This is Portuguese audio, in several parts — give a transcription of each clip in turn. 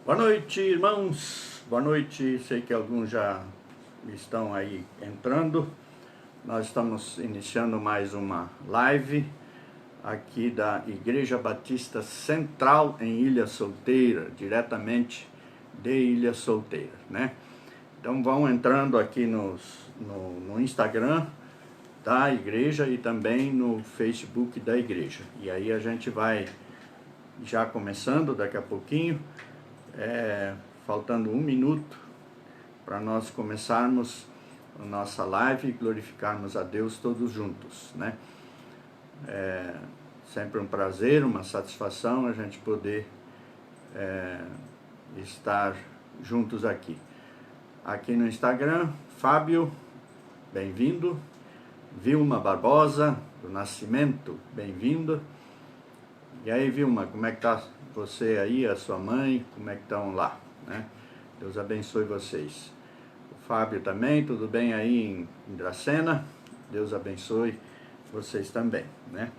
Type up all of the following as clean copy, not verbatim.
Boa noite, irmãos. Boa noite. Sei que alguns já estão aí entrando. Nós estamos iniciando mais uma live aqui da Igreja Batista Central em Ilha Solteira, diretamente de Ilha Solteira, né? Então vão entrando aqui no Instagram da igreja e também no Facebook da igreja. E aí a gente vai já começando daqui a pouquinho. Faltando 1 minuto para nós começarmos a nossa live e glorificarmos a Deus todos juntos, né? Sempre um prazer, uma satisfação a gente poder estar juntos aqui. Aqui no Instagram, Fábio, bem-vindo. Vilma Barbosa, do Nascimento, bem-vindo. E aí, Vilma, como é que tá você aí, a sua mãe, como é que estão lá, né? Deus abençoe vocês. O Fábio também, tudo bem aí em Dracena? Deus abençoe vocês também, né?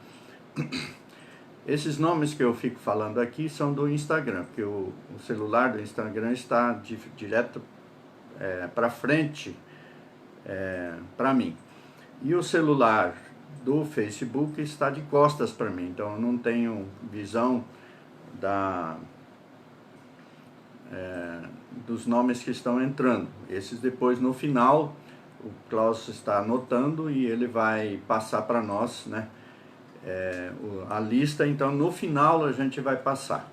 Esses nomes que eu fico falando aqui são do Instagram, porque o celular do Instagram está direto para frente para mim. E o celular do Facebook está de costas para mim, então eu não tenho visão dos nomes que estão entrando. Esses depois no final o Klaus está anotando e ele vai passar para nós, né? A lista, então no final a gente vai passar.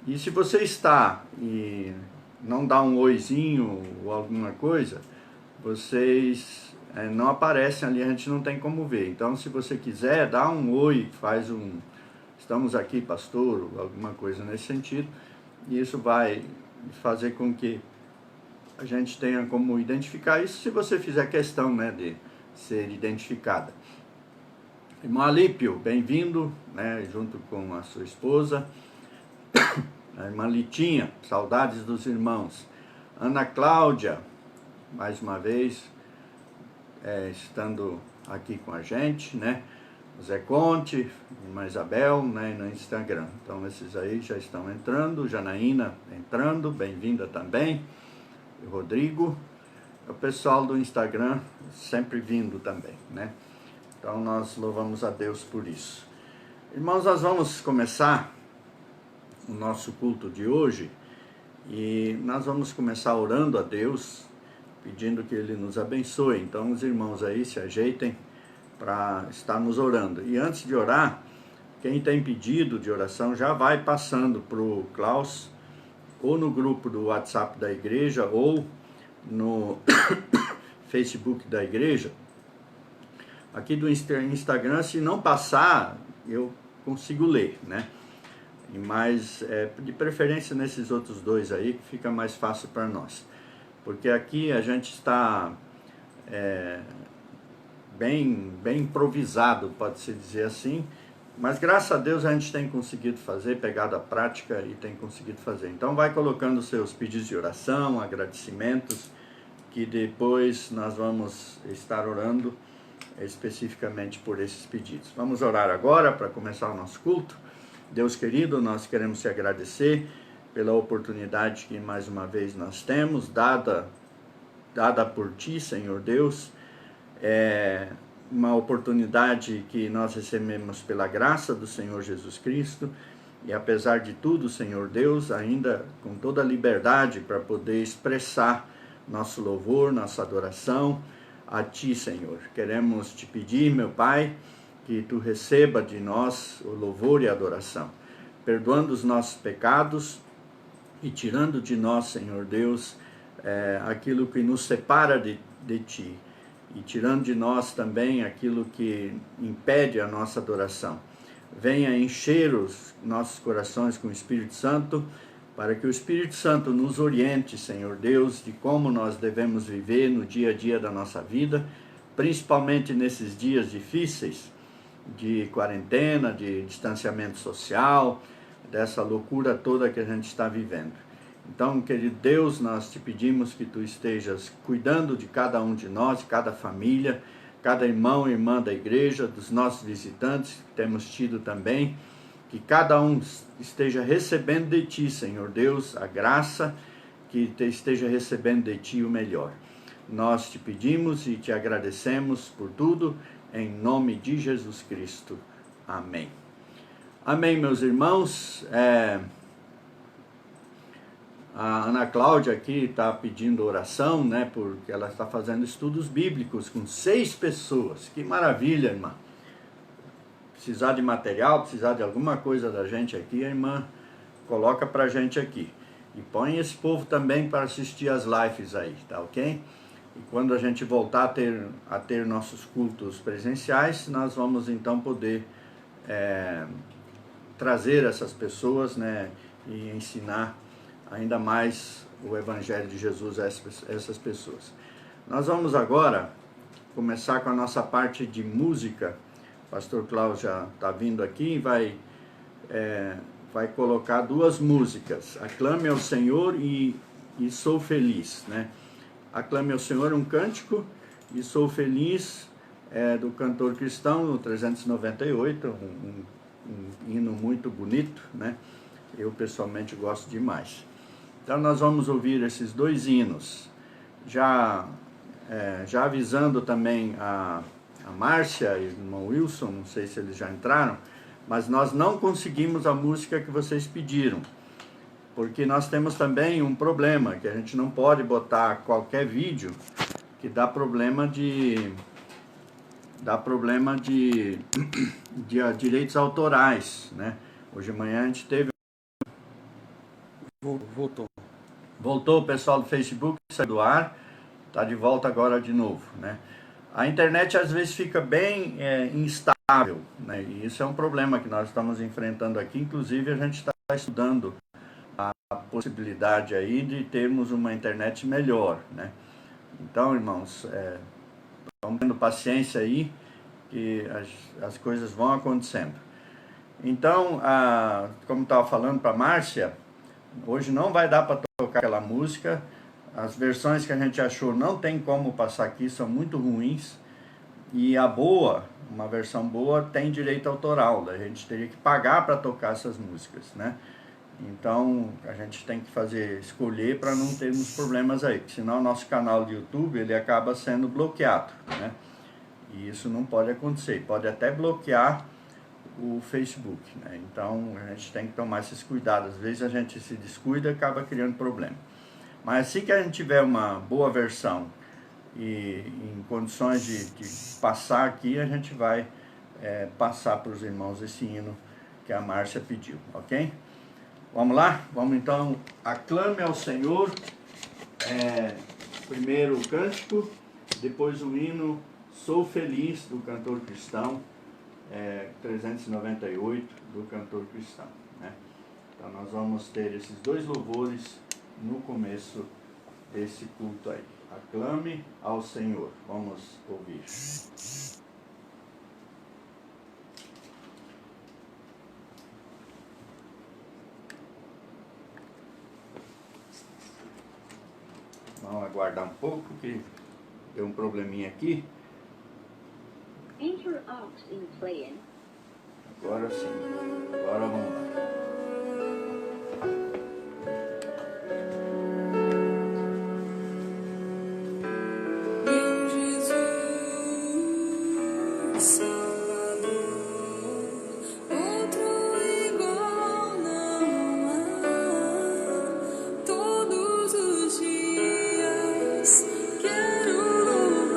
E se você está e não dá um oizinho ou alguma coisa, vocês não aparecem ali, a gente não tem como ver. Então se você quiser, dá um oi, faz estamos aqui, pastor, ou alguma coisa nesse sentido, e isso vai fazer com que a gente tenha como identificar isso, se você fizer questão, né, de ser identificada. Irmão Alípio, bem-vindo, né, junto com a sua esposa. A irmã Litinha, saudades dos irmãos. Ana Cláudia, mais uma vez, estando aqui com a gente, né? Zé Conte, irmã Isabel, né, no Instagram. Então esses aí já estão entrando. Janaína entrando, bem-vinda também. O Rodrigo, o pessoal do Instagram sempre vindo também, né? Então nós louvamos a Deus por isso. Irmãos, nós vamos começar o nosso culto de hoje e nós vamos começar orando a Deus, pedindo que Ele nos abençoe. Então os irmãos aí se ajeitem para estarmos orando. E antes de orar, quem tem pedido de oração já vai passando para o Klaus, ou no grupo do WhatsApp da igreja, ou no Facebook da igreja. Aqui do Instagram, se não passar, eu consigo ler, né? Mas de preferência nesses outros dois aí, que fica mais fácil para nós. Porque aqui a gente está bem improvisado, pode-se dizer assim, mas graças a Deus a gente tem conseguido fazer, pegado a prática e tem conseguido fazer. Então vai colocando seus pedidos de oração, agradecimentos, que depois nós vamos estar orando especificamente por esses pedidos. Vamos orar agora para começar o nosso culto. Deus querido, nós queremos te agradecer pela oportunidade que mais uma vez nós temos, dada por ti, Senhor Deus, uma oportunidade que nós recebemos pela graça do Senhor Jesus Cristo, e apesar de tudo, Senhor Deus, ainda com toda a liberdade para poder expressar nosso louvor, nossa adoração a Ti, Senhor. Queremos Te pedir, meu Pai, que Tu receba de nós o louvor e a adoração, perdoando os nossos pecados e tirando de nós, Senhor Deus, aquilo que nos separa de Ti, e tirando de nós também aquilo que impede a nossa adoração. Venha encher os nossos corações com o Espírito Santo, para que o Espírito Santo nos oriente, Senhor Deus, de como nós devemos viver no dia a dia da nossa vida, principalmente nesses dias difíceis de quarentena, de distanciamento social, dessa loucura toda que a gente está vivendo. Então, querido Deus, nós te pedimos que Tu estejas cuidando de cada um de nós, de cada família, cada irmão e irmã da igreja, dos nossos visitantes que temos tido também, que cada um esteja recebendo de Ti, Senhor Deus, a graça, que esteja recebendo de Ti o melhor. Nós te pedimos e te agradecemos por tudo, em nome de Jesus Cristo. Amém. Amém, meus irmãos. A Ana Cláudia aqui está pedindo oração, né? Porque ela está fazendo estudos bíblicos com 6 pessoas. Que maravilha, irmã. Precisar de material, precisar de alguma coisa da gente aqui, a irmã coloca pra gente aqui. E põe esse povo também para assistir as lives aí, tá ok? E quando a gente voltar a ter nossos cultos presenciais, nós vamos então poder trazer essas pessoas, né? E ensinar ainda mais o Evangelho de Jesus a essas pessoas. Nós vamos agora começar com a nossa parte de música. O pastor Cláudio já está vindo aqui e vai colocar 2 músicas, Aclame ao Senhor e Sou Feliz, né? Aclame ao Senhor, um cântico, e Sou Feliz, do cantor cristão, no 398, um hino muito bonito, né? Eu pessoalmente gosto demais. Então nós vamos ouvir esses 2 hinos, já avisando também a Márcia e o irmão Wilson, não sei se eles já entraram, mas nós não conseguimos a música que vocês pediram, porque nós temos também um problema, que a gente não pode botar qualquer vídeo, que dá problema de direitos autorais, né? Hoje de manhã a gente teve... Voltou o pessoal do Facebook, saiu do ar, está de volta agora de novo, né? A internet às vezes fica bem instável, né? E isso é um problema que nós estamos enfrentando aqui. Inclusive a gente está estudando a possibilidade aí de termos uma internet melhor, né? Então, irmãos, vamos tendo paciência aí, que as coisas vão acontecendo. Então, como estava falando para a Márcia, hoje não vai dar para tocar aquela música. As versões que a gente achou não tem como passar aqui, são muito ruins. E uma versão boa, tem direito autoral. A gente teria que pagar para tocar essas músicas, né? Então a gente tem que escolher para não termos problemas aí, porque senão o nosso canal de YouTube ele acaba sendo bloqueado, né? E isso não pode acontecer. Pode até bloquear o Facebook, né? Então a gente tem que tomar esses cuidados. Às vezes a gente se descuida e acaba criando problema. Mas assim que a gente tiver uma boa versão e em condições de passar aqui, a gente vai passar para os irmãos esse hino que a Márcia pediu, ok? Vamos lá? Vamos então, Aclame ao Senhor, primeiro o cântico, depois o hino Sou Feliz, do cantor cristão, 398, do cantor cristão, né? Então nós vamos ter esses 2 louvores no começo desse culto aí. Aclame ao Senhor. Vamos ouvir. Vamos aguardar um pouco, que deu um probleminha aqui. Agora sim. Agora vamos lá. Maravilhas de teu amor.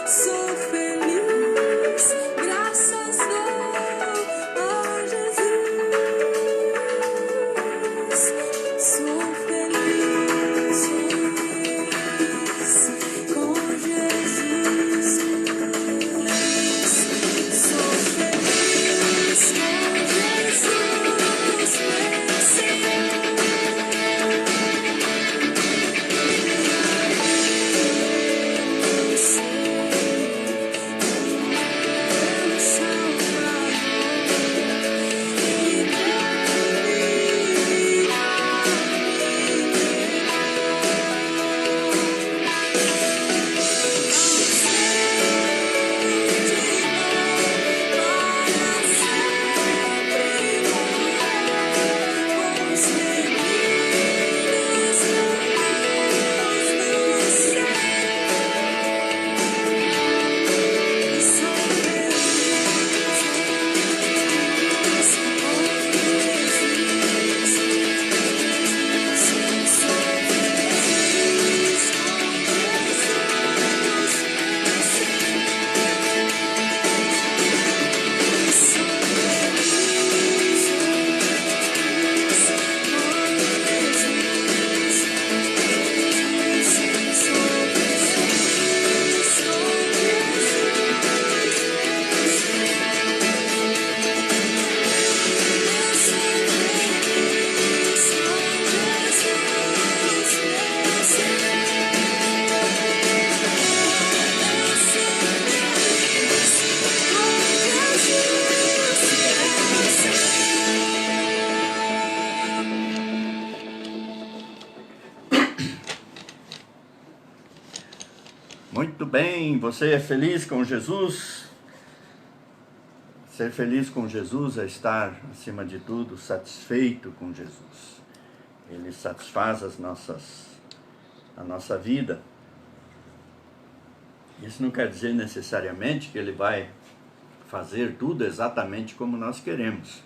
Sou feliz, graças a Jesus. Sou feliz com Jesus. Sou feliz com Jesus, meu Senhor. Muito bem, você é feliz com Jesus? Ser feliz com Jesus é estar, acima de tudo, satisfeito com Jesus. Ele satisfaz a nossa vida. Isso não quer dizer necessariamente que Ele vai fazer tudo exatamente como nós queremos.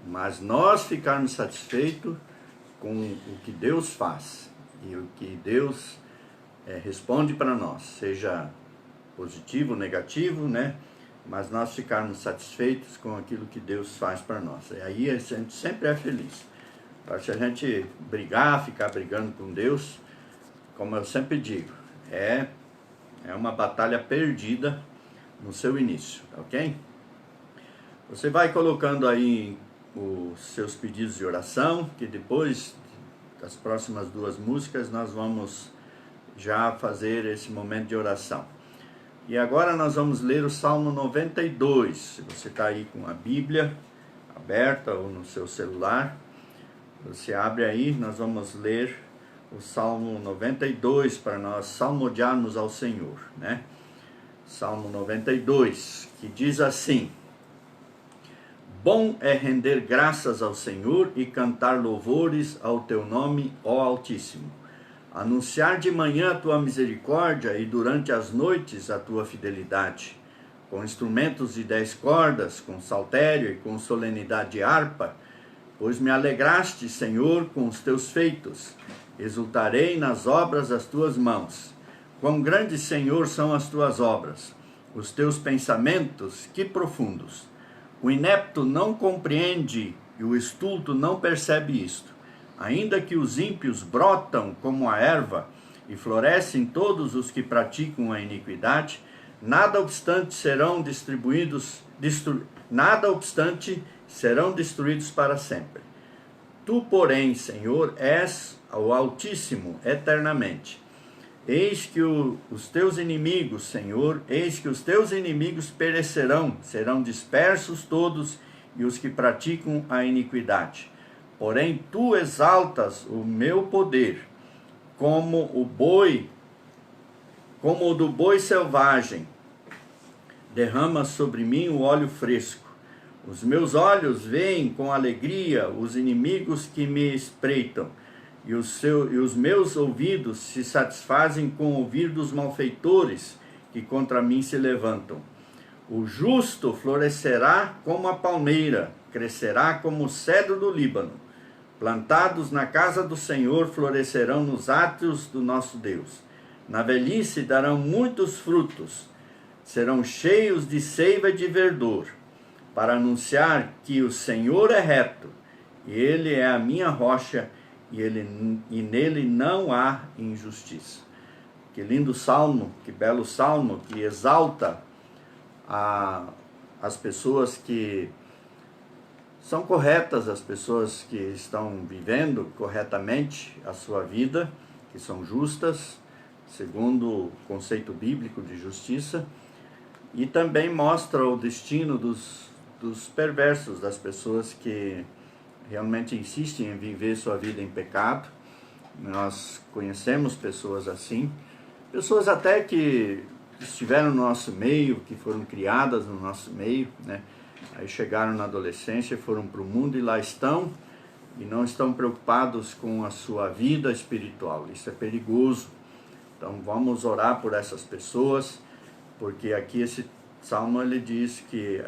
Mas nós ficarmos satisfeitos com o que Deus faz e o que Deus responde para nós, seja positivo ou negativo, né? Mas nós ficarmos satisfeitos com aquilo que Deus faz para nós. E aí a gente sempre é feliz. Se a gente ficar brigando com Deus, como eu sempre digo, é uma batalha perdida no seu início, ok? Você vai colocando aí os seus pedidos de oração, que depois das próximas 2 músicas nós vamos já fazer esse momento de oração. E agora nós vamos ler o Salmo 92. Se você está aí com a Bíblia aberta ou no seu celular, você abre aí, nós vamos ler o Salmo 92 para nós salmodiarmos ao Senhor, né? Salmo 92, que diz assim: Bom é render graças ao Senhor e cantar louvores ao teu nome, ó Altíssimo. Anunciar de manhã a tua misericórdia e durante as noites a tua fidelidade. Com instrumentos de 10 cordas, com saltério e com solenidade de harpa, pois me alegraste, Senhor, com os teus feitos. Exultarei nas obras das tuas mãos. Quão grandes, Senhor, são as tuas obras, os teus pensamentos, que profundos. O inepto não compreende e o estulto não percebe isto. Ainda que os ímpios brotam como a erva e florescem todos os que praticam a iniquidade, nada obstante serão destruídos para sempre. Tu, porém, Senhor, és o Altíssimo eternamente. Eis que os teus inimigos, Senhor, eis que os teus inimigos perecerão, serão dispersos todos e os que praticam a iniquidade. Porém, tu exaltas o meu poder, como o do boi selvagem. Derrama sobre mim o óleo fresco. Os meus olhos veem com alegria os inimigos que me espreitam, e os meus ouvidos se satisfazem com ouvir dos malfeitores que contra mim se levantam. O justo florescerá como a palmeira, crescerá como o cedro do Líbano. Plantados na casa do Senhor, florescerão nos átrios do nosso Deus. Na velhice darão muitos frutos, serão cheios de seiva e de verdor, para anunciar que o Senhor é reto, e Ele é a minha rocha, e nele não há injustiça. Que lindo salmo, que belo salmo, que exalta as pessoas que são corretas, as pessoas que estão vivendo corretamente a sua vida, que são justas, segundo o conceito bíblico de justiça, e também mostra o destino dos perversos, das pessoas que realmente insistem em viver sua vida em pecado. Nós conhecemos pessoas assim, pessoas até que estiveram no nosso meio, que foram criadas no nosso meio, né? Aí chegaram na adolescência, foram para o mundo e lá estão, e não estão preocupados com a sua vida espiritual. Isso é perigoso. Então vamos orar por essas pessoas, porque aqui esse salmo ele diz que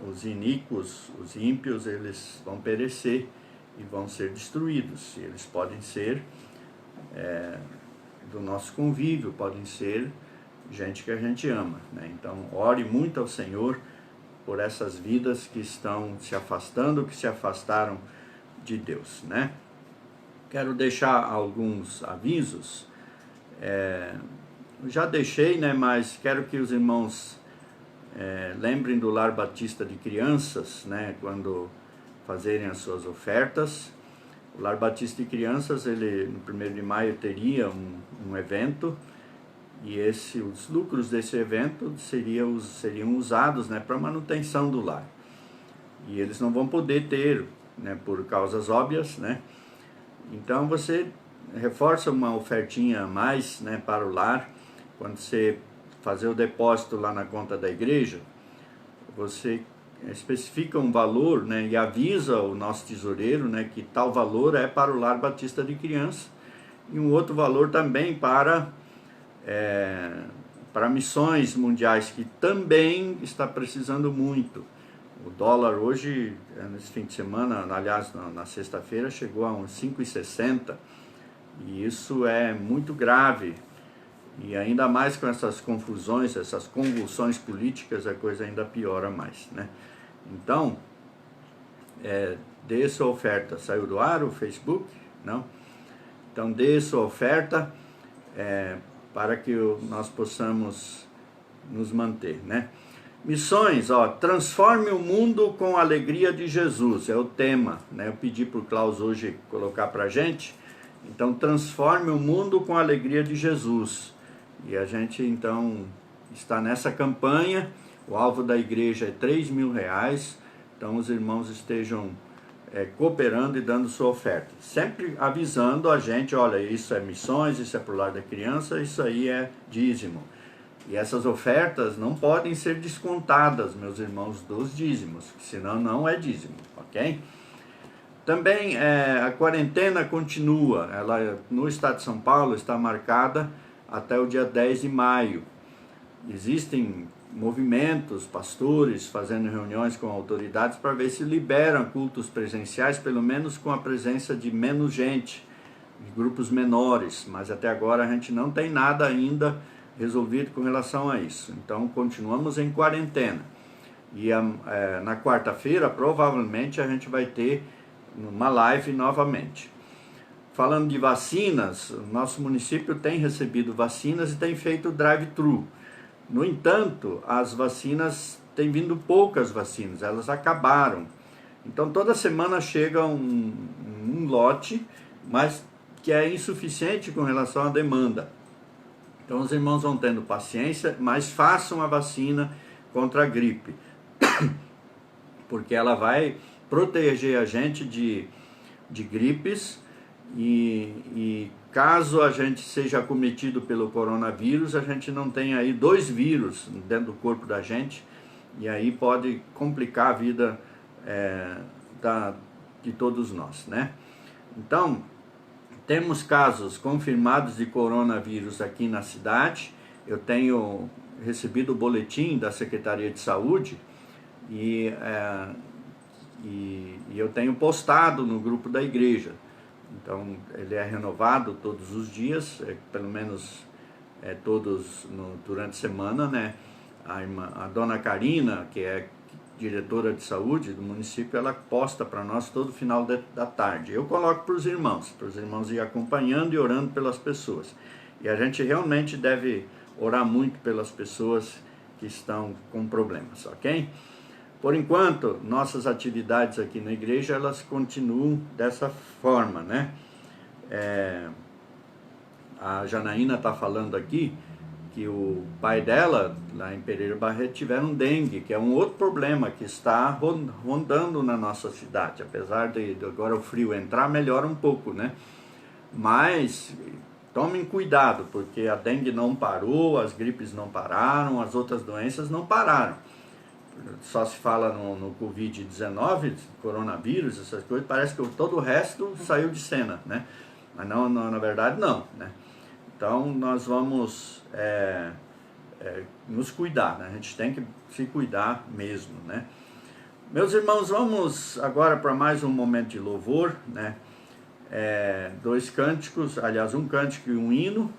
os iníquos, os ímpios, eles vão perecer e vão ser destruídos. E eles podem ser do nosso convívio, podem ser gente que a gente ama, né? Então ore muito ao Senhor por essas vidas que estão se afastando, que se afastaram de Deus, né? Quero deixar alguns avisos. Já deixei, né? Mas quero que os irmãos lembrem do Lar Batista de Crianças, né? Quando fazerem as suas ofertas. O Lar Batista de Crianças, ele no 1º de maio teria um evento, e os lucros desse evento seriam usados, né, para manutenção do lar. E eles não vão poder ter, né, por causas óbvias, né? Então você reforça uma ofertinha a mais, né, para o lar. Quando você fazer o depósito lá na conta da igreja, você especifica um valor, né, e avisa o nosso tesoureiro, né, que tal valor é para o Lar Batista de Criança, e um outro valor também para missões mundiais, que também está precisando muito. O dólar hoje, nesse fim de semana, aliás, na sexta-feira, chegou a uns 5,60, e isso é muito grave. E ainda mais com essas confusões, essas convulsões políticas, a coisa ainda piora mais, né? Então, dê sua oferta. Saiu do ar o Facebook? Não? Então, dê sua oferta para que nós possamos nos manter, né? Missões, transforme o mundo com a alegria de Jesus, é o tema, né? Eu pedi para o Klaus hoje colocar para a gente. Então, transforme o mundo com a alegria de Jesus. E a gente, então, está nessa campanha. O alvo da igreja é R$3.000. Então, os irmãos estejam cooperando e dando sua oferta. Sempre avisando a gente, olha, isso é missões, isso é pro lar da criança, isso aí é dízimo. E essas ofertas não podem ser descontadas, meus irmãos, dos dízimos, senão não é dízimo, ok? Também a quarentena continua. Ela no estado de São Paulo está marcada até o dia 10 de maio. Existem movimentos, pastores fazendo reuniões com autoridades para ver se liberam cultos presenciais, pelo menos com a presença de menos gente, de grupos menores, mas até agora a gente não tem nada ainda resolvido com relação a isso. Então continuamos em quarentena. E na quarta-feira provavelmente a gente vai ter uma live novamente. Falando de vacinas, o nosso município tem recebido vacinas e tem feito drive-thru. No entanto, as vacinas, têm vindo poucas vacinas, elas acabaram. Então toda semana chega um lote, mas que é insuficiente com relação à demanda. Então os irmãos vão tendo paciência, mas façam a vacina contra a gripe, porque ela vai proteger a gente de gripes, e caso a gente seja acometido pelo coronavírus, a gente não tem aí 2 vírus dentro do corpo da gente, e aí pode complicar a vida de todos nós, né? Então, temos casos confirmados de coronavírus aqui na cidade. Eu tenho recebido o boletim da Secretaria de Saúde e eu tenho postado no grupo da igreja. Então, ele é renovado todos os dias, pelo menos todos durante a semana, né? A dona Karina, que é diretora de saúde do município, ela posta para nós todo final da tarde. Eu coloco para os irmãos ir acompanhando e orando pelas pessoas. E a gente realmente deve orar muito pelas pessoas que estão com problemas, ok? Por enquanto, nossas atividades aqui na igreja, elas continuam dessa forma, né? A Janaína está falando aqui que o pai dela, lá em Pereira Barreto, tiveram dengue, que é um outro problema que está rondando na nossa cidade. Apesar de agora o frio entrar, melhora um pouco, né? Mas tomem cuidado, porque a dengue não parou, as gripes não pararam, as outras doenças não pararam. Só se fala no Covid-19, coronavírus, essas coisas, parece que todo o resto saiu de cena, né? Mas não, na verdade não, né? Então nós vamos nos cuidar, né? A gente tem que se cuidar mesmo, né? Meus irmãos, vamos agora para mais um momento de louvor, né? 2 cânticos, aliás, um cântico e um hino.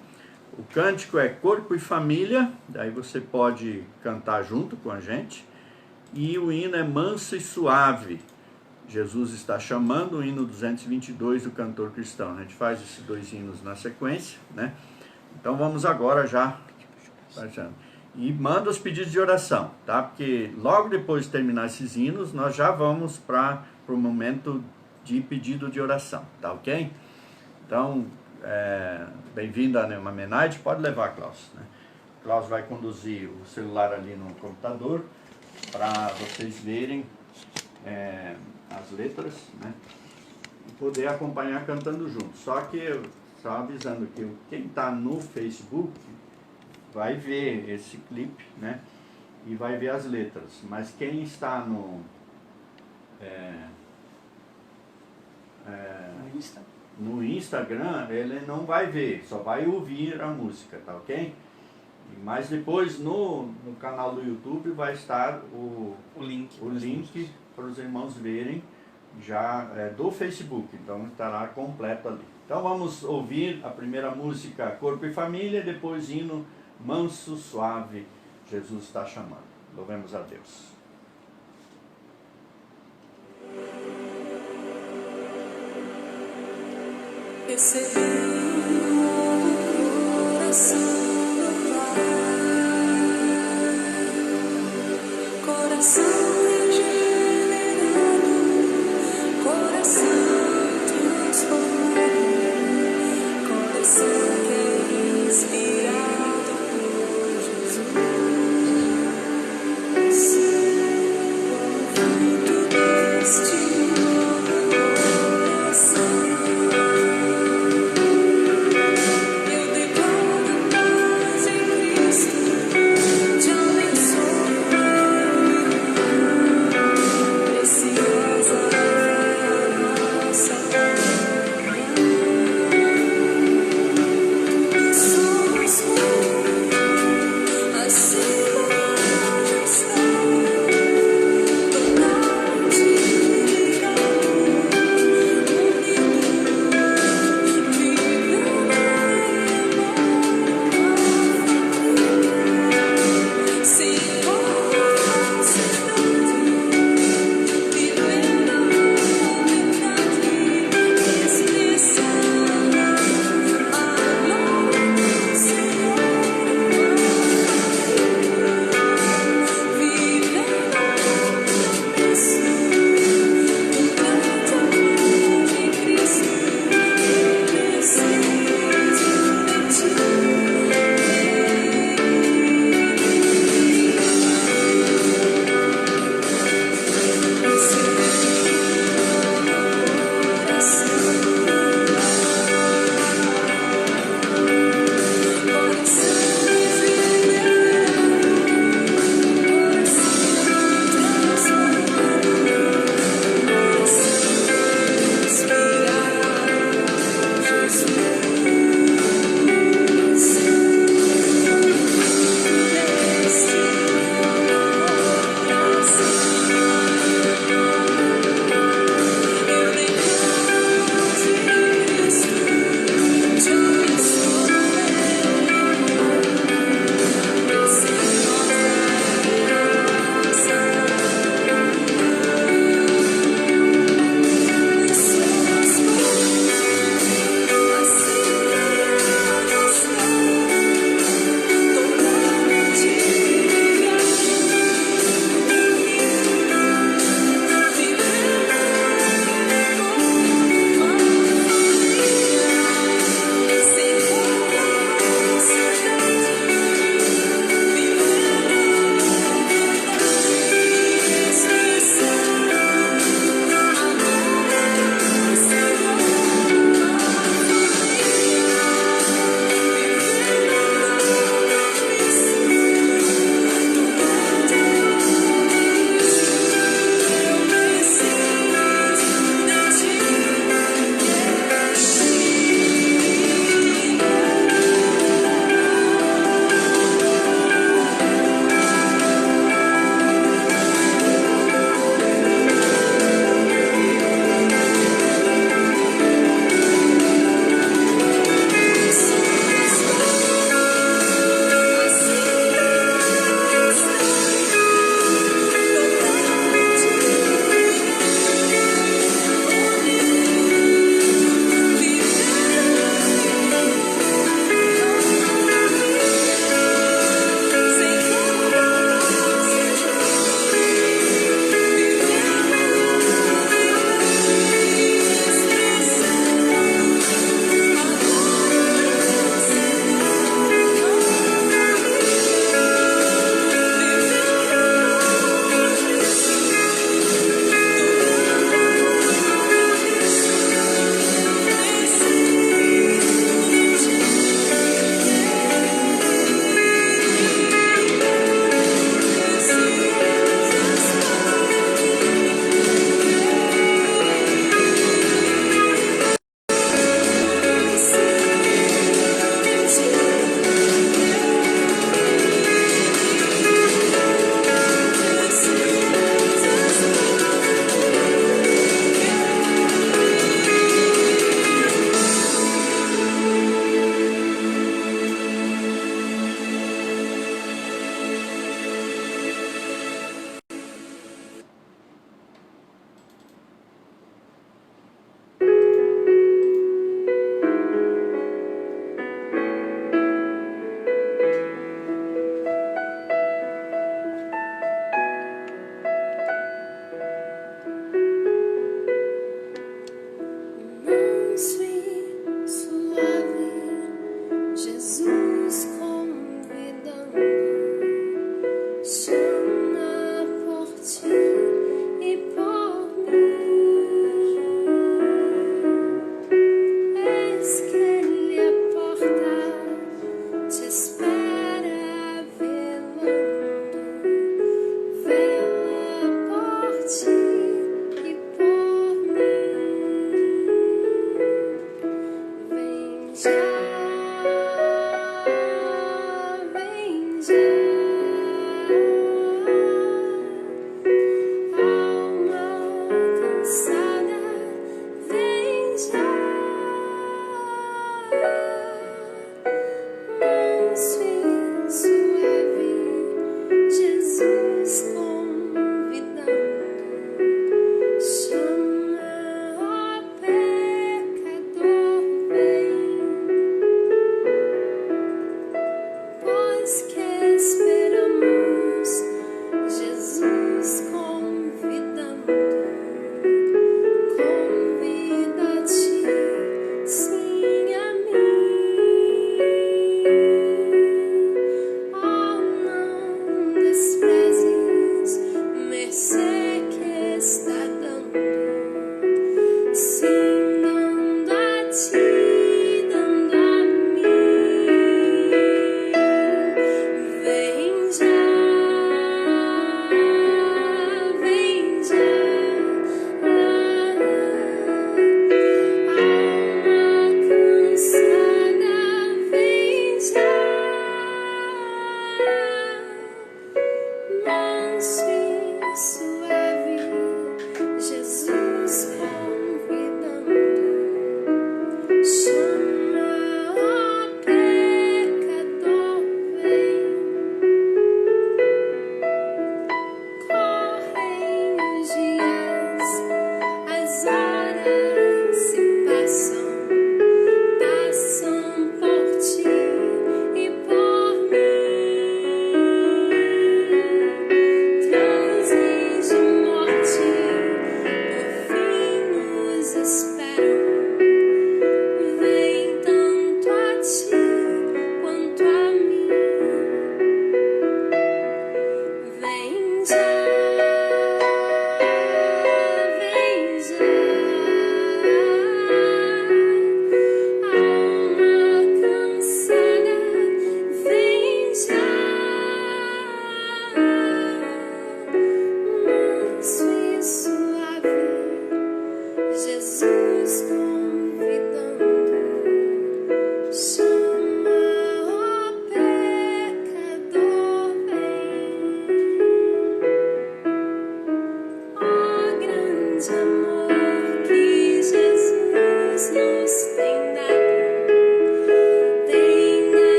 O cântico é Corpo e Família, daí você pode cantar junto com a gente. E o hino é Manso e Suave. Jesus está chamando, o hino 222 do cantor cristão. A gente faz esses 2 hinos na sequência, né? Então vamos agora já. E manda os pedidos de oração, tá? Porque logo depois de terminar esses hinos, nós já vamos para o momento de pedido de oração, tá ok? Então, bem-vindo a Neuma Menide, pode levar, Klaus, né? Klaus vai conduzir o celular ali no computador para vocês verem as letras, né? E poder acompanhar cantando junto. Só avisando que quem está no Facebook vai ver esse clipe, né? E vai ver as letras. Mas quem está no Instagram, ele não vai ver, só vai ouvir a música, tá ok? Mas depois no canal do YouTube vai estar o link para os irmãos verem já do Facebook, então estará completo ali. Então vamos ouvir a primeira música Corpo e Família, depois hino Manso, Suave, Jesus está chamando. Louvemos a Deus. Recebi o coração do Pai, coração regenerado, coração transformado, coração que é inspirado por Jesus. O fruto deste novo coração. Eu declaro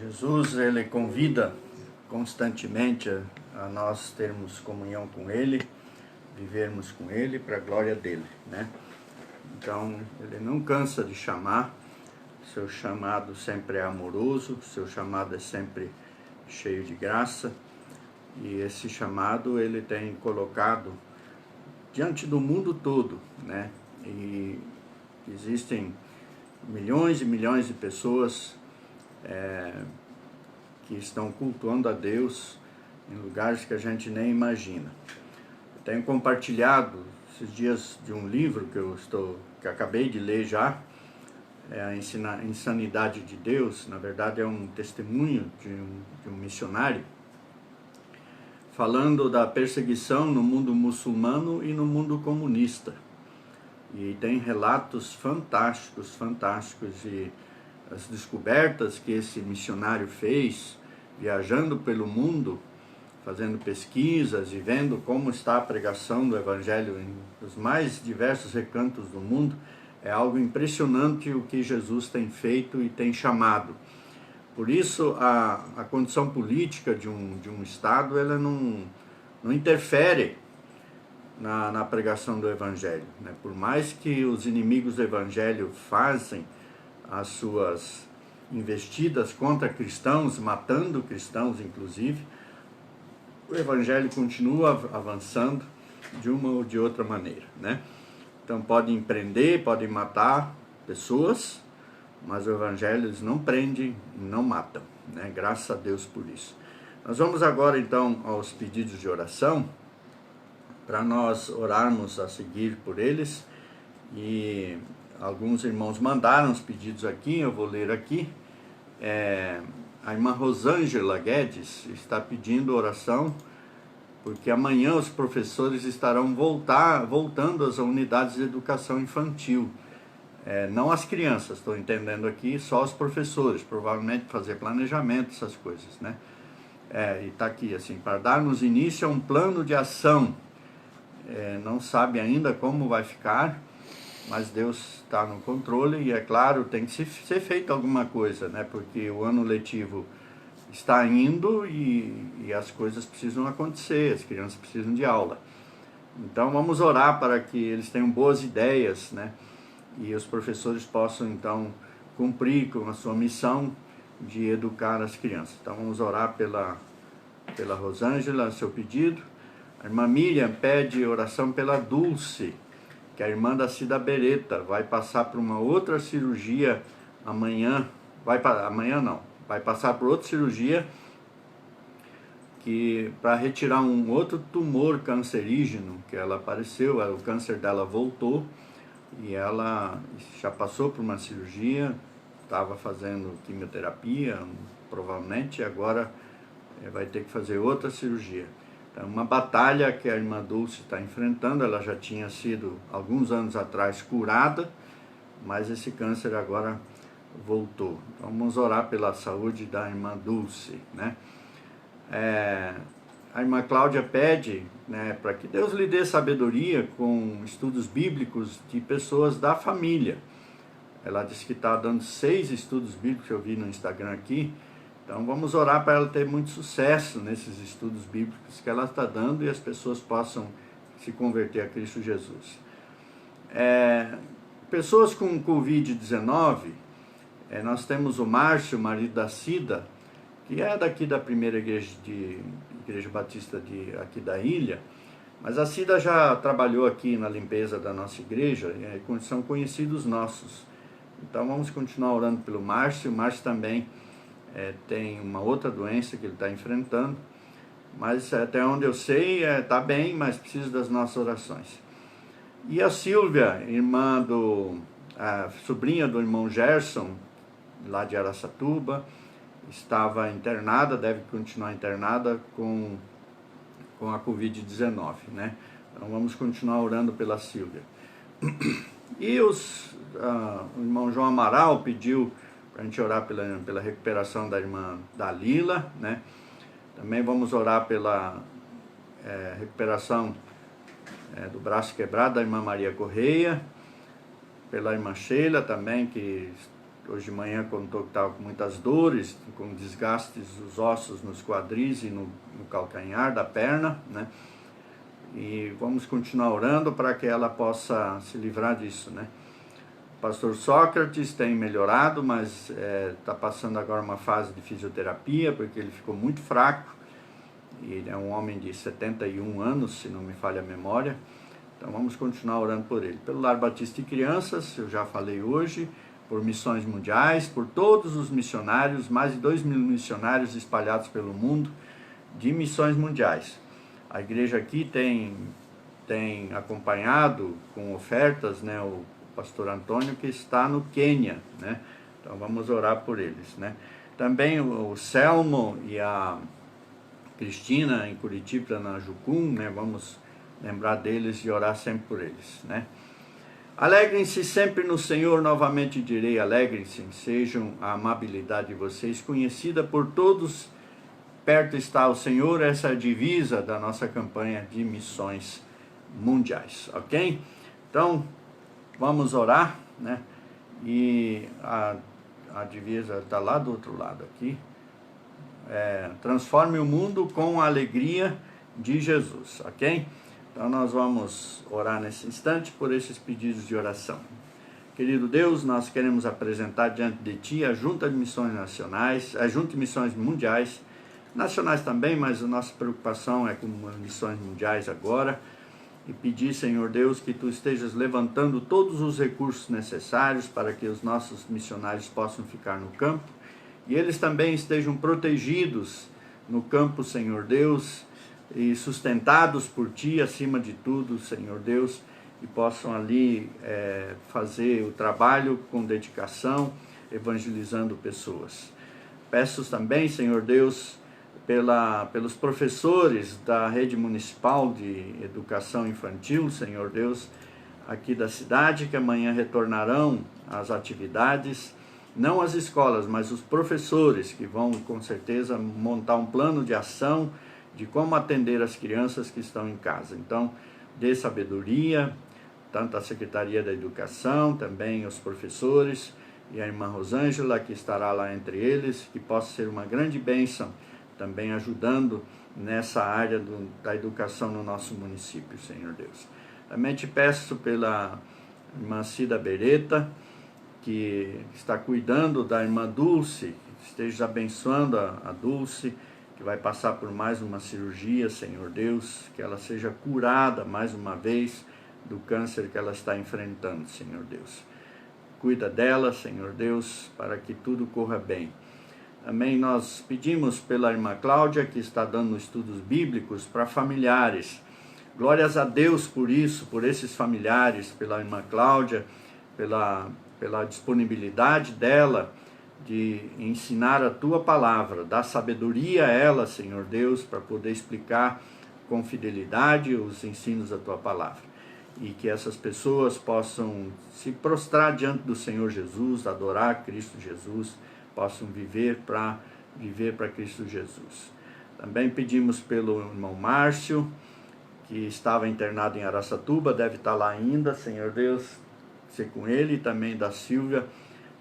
Jesus, ele convida constantemente a nós termos comunhão com ele, vivermos com ele para a glória dele, né? Então, ele não cansa de chamar, seu chamado sempre é amoroso, seu chamado é sempre cheio de graça, e esse chamado ele tem colocado diante do mundo todo, né? E existem milhões e milhões de pessoas que estão cultuando a Deus em lugares que a gente nem imagina. Eu tenho compartilhado esses dias de um livro que acabei de ler já, a Insanidade de Deus. Na verdade é um testemunho de um missionário falando da perseguição no mundo muçulmano e no mundo comunista. E tem relatos fantásticos, e as descobertas que esse missionário fez, viajando pelo mundo, fazendo pesquisas e vendo como está a pregação do Evangelho em os mais diversos recantos do mundo, é algo impressionante o que Jesus tem feito e tem chamado. Por isso, a condição política de um Estado, ela não interfere na pregação do Evangelho, né? Por mais que os inimigos do Evangelho fazem as suas investidas contra cristãos, matando cristãos inclusive, o Evangelho continua avançando de uma ou de outra maneira, né? Então podem prender, podem matar pessoas, mas o Evangelho eles não prendem e não matam, né? Graças a Deus por isso. Nós vamos agora então aos pedidos de oração, para nós orarmos a seguir por eles, e alguns irmãos mandaram os pedidos aqui, eu vou ler aqui. A irmã Rosângela Guedes está pedindo oração, porque amanhã os professores estarão voltando às unidades de educação infantil. Não as crianças, estou entendendo aqui, só os professores, provavelmente fazer planejamento, essas coisas, né? E está aqui assim, para darmos início a um plano de ação. Não sabe ainda como vai ficar, mas Deus está no controle e, é claro, tem que ser feita alguma coisa, né? Porque o ano letivo está indo e as coisas precisam acontecer, as crianças precisam de aula. Então vamos orar para que eles tenham boas ideias, né? E os professores possam então cumprir com a sua missão de educar as crianças. Então vamos orar pela Rosângela, seu pedido. A irmã Miriam pede oração pela Dulce, que é a irmã da Cida Beretta, vai passar por uma outra cirurgia amanhã, vai passar por outra cirurgia para retirar um outro tumor cancerígeno que ela apareceu, o câncer dela voltou e ela já passou por uma cirurgia, estava fazendo quimioterapia, provavelmente, agora vai ter que fazer outra cirurgia. É uma batalha que a irmã Dulce está enfrentando. Ela já tinha sido, alguns anos atrás, curada, mas esse câncer agora voltou. Então vamos orar pela saúde da irmã Dulce, né? A irmã Cláudia pede, né, para que Deus lhe dê sabedoria com estudos bíblicos de pessoas da família. Ela disse que está dando 6 estudos bíblicos, que eu vi no Instagram aqui. Então vamos orar para ela ter muito sucesso nesses estudos bíblicos que ela está dando e as pessoas possam se converter a Cristo Jesus. Pessoas com Covid-19, nós temos o Márcio, marido da Cida, que é daqui da primeira igreja batista aqui da ilha, mas a Cida já trabalhou aqui na limpeza da nossa igreja, são conhecidos nossos. Então vamos continuar orando pelo Márcio. O Márcio também tem uma outra doença que ele está enfrentando, mas até onde eu sei está bem, mas precisa das nossas orações. E a Silvia, sobrinha do irmão Gerson, lá de Araçatuba, estava internada, deve continuar internada com a Covid-19, né? Então vamos continuar orando pela Silvia. E o irmão João Amaral pediu para a gente orar pela recuperação da irmã Dalila, né? Também vamos orar pela recuperação do braço quebrado da irmã Maria Correia, pela irmã Sheila também, que hoje de manhã contou que estava com muitas dores, com desgastes dos ossos nos quadris e no calcanhar da perna, né? E vamos continuar orando para que ela possa se livrar disso, né? O pastor Sócrates tem melhorado, mas está passando agora uma fase de fisioterapia, porque ele ficou muito fraco. Ele é um homem de 71 anos, se não me falha a memória. Então vamos continuar orando por ele. Pelo Lar Batista e Crianças, eu já falei hoje, por missões mundiais, por todos os missionários, mais de 2.000 missionários espalhados pelo mundo, de missões mundiais. A igreja aqui tem acompanhado com ofertas, né, o pastor Antônio, que está no Quênia, né? Então vamos orar por eles, né? Também o Selmo e a Cristina em Curitiba, na Jucum, né? Vamos lembrar deles e orar sempre por eles, né? Alegrem-se sempre no Senhor, novamente direi, alegrem-se, sejam a amabilidade de vocês conhecida por todos perto está o Senhor, essa é a divisa da nossa campanha de missões mundiais, ok? Então, vamos orar, né? E a divisa está lá do outro lado aqui. Transforme o mundo com a alegria de Jesus, ok? Então nós vamos orar nesse instante por esses pedidos de oração. Querido Deus, nós queremos apresentar diante de Ti a Junta de Missões Nacionais, a Junta de Missões Mundiais, nacionais também, mas a nossa preocupação é com missões mundiais agora, e pedir, Senhor Deus, que Tu estejas levantando todos os recursos necessários para que os nossos missionários possam ficar no campo, e eles também estejam protegidos no campo, Senhor Deus, e sustentados por Ti acima de tudo, Senhor Deus, e possam ali fazer o trabalho com dedicação, evangelizando pessoas. Peço também, Senhor Deus, pelos professores da rede municipal de educação infantil, Senhor Deus, aqui da cidade, que amanhã retornarão às atividades, não as escolas, mas os professores, que vão com certeza montar um plano de ação de como atender as crianças que estão em casa. Então, dê sabedoria, tanto a Secretaria da Educação, também os professores e a irmã Rosângela, que estará lá entre eles, que possa ser uma grande bênção, também ajudando nessa área da educação no nosso município, Senhor Deus. Também te peço pela irmã Cida Beretta, que está cuidando da irmã Dulce, que esteja abençoando a Dulce, que vai passar por mais uma cirurgia, Senhor Deus, que ela seja curada mais uma vez do câncer que ela está enfrentando, Senhor Deus. Cuida dela, Senhor Deus, para que tudo corra bem. Também nós pedimos pela irmã Cláudia, que está dando estudos bíblicos para familiares. Glórias a Deus por isso, por esses familiares, pela irmã Cláudia, pela disponibilidade dela de ensinar a Tua palavra, dar sabedoria a ela, Senhor Deus, para poder explicar com fidelidade os ensinos da Tua palavra. E que essas pessoas possam se prostrar diante do Senhor Jesus, adorar Cristo Jesus, possam viver para Cristo Jesus. Também pedimos pelo irmão Márcio, que estava internado em Araçatuba, deve estar lá ainda, Senhor Deus, ser com ele, e também da Silvia,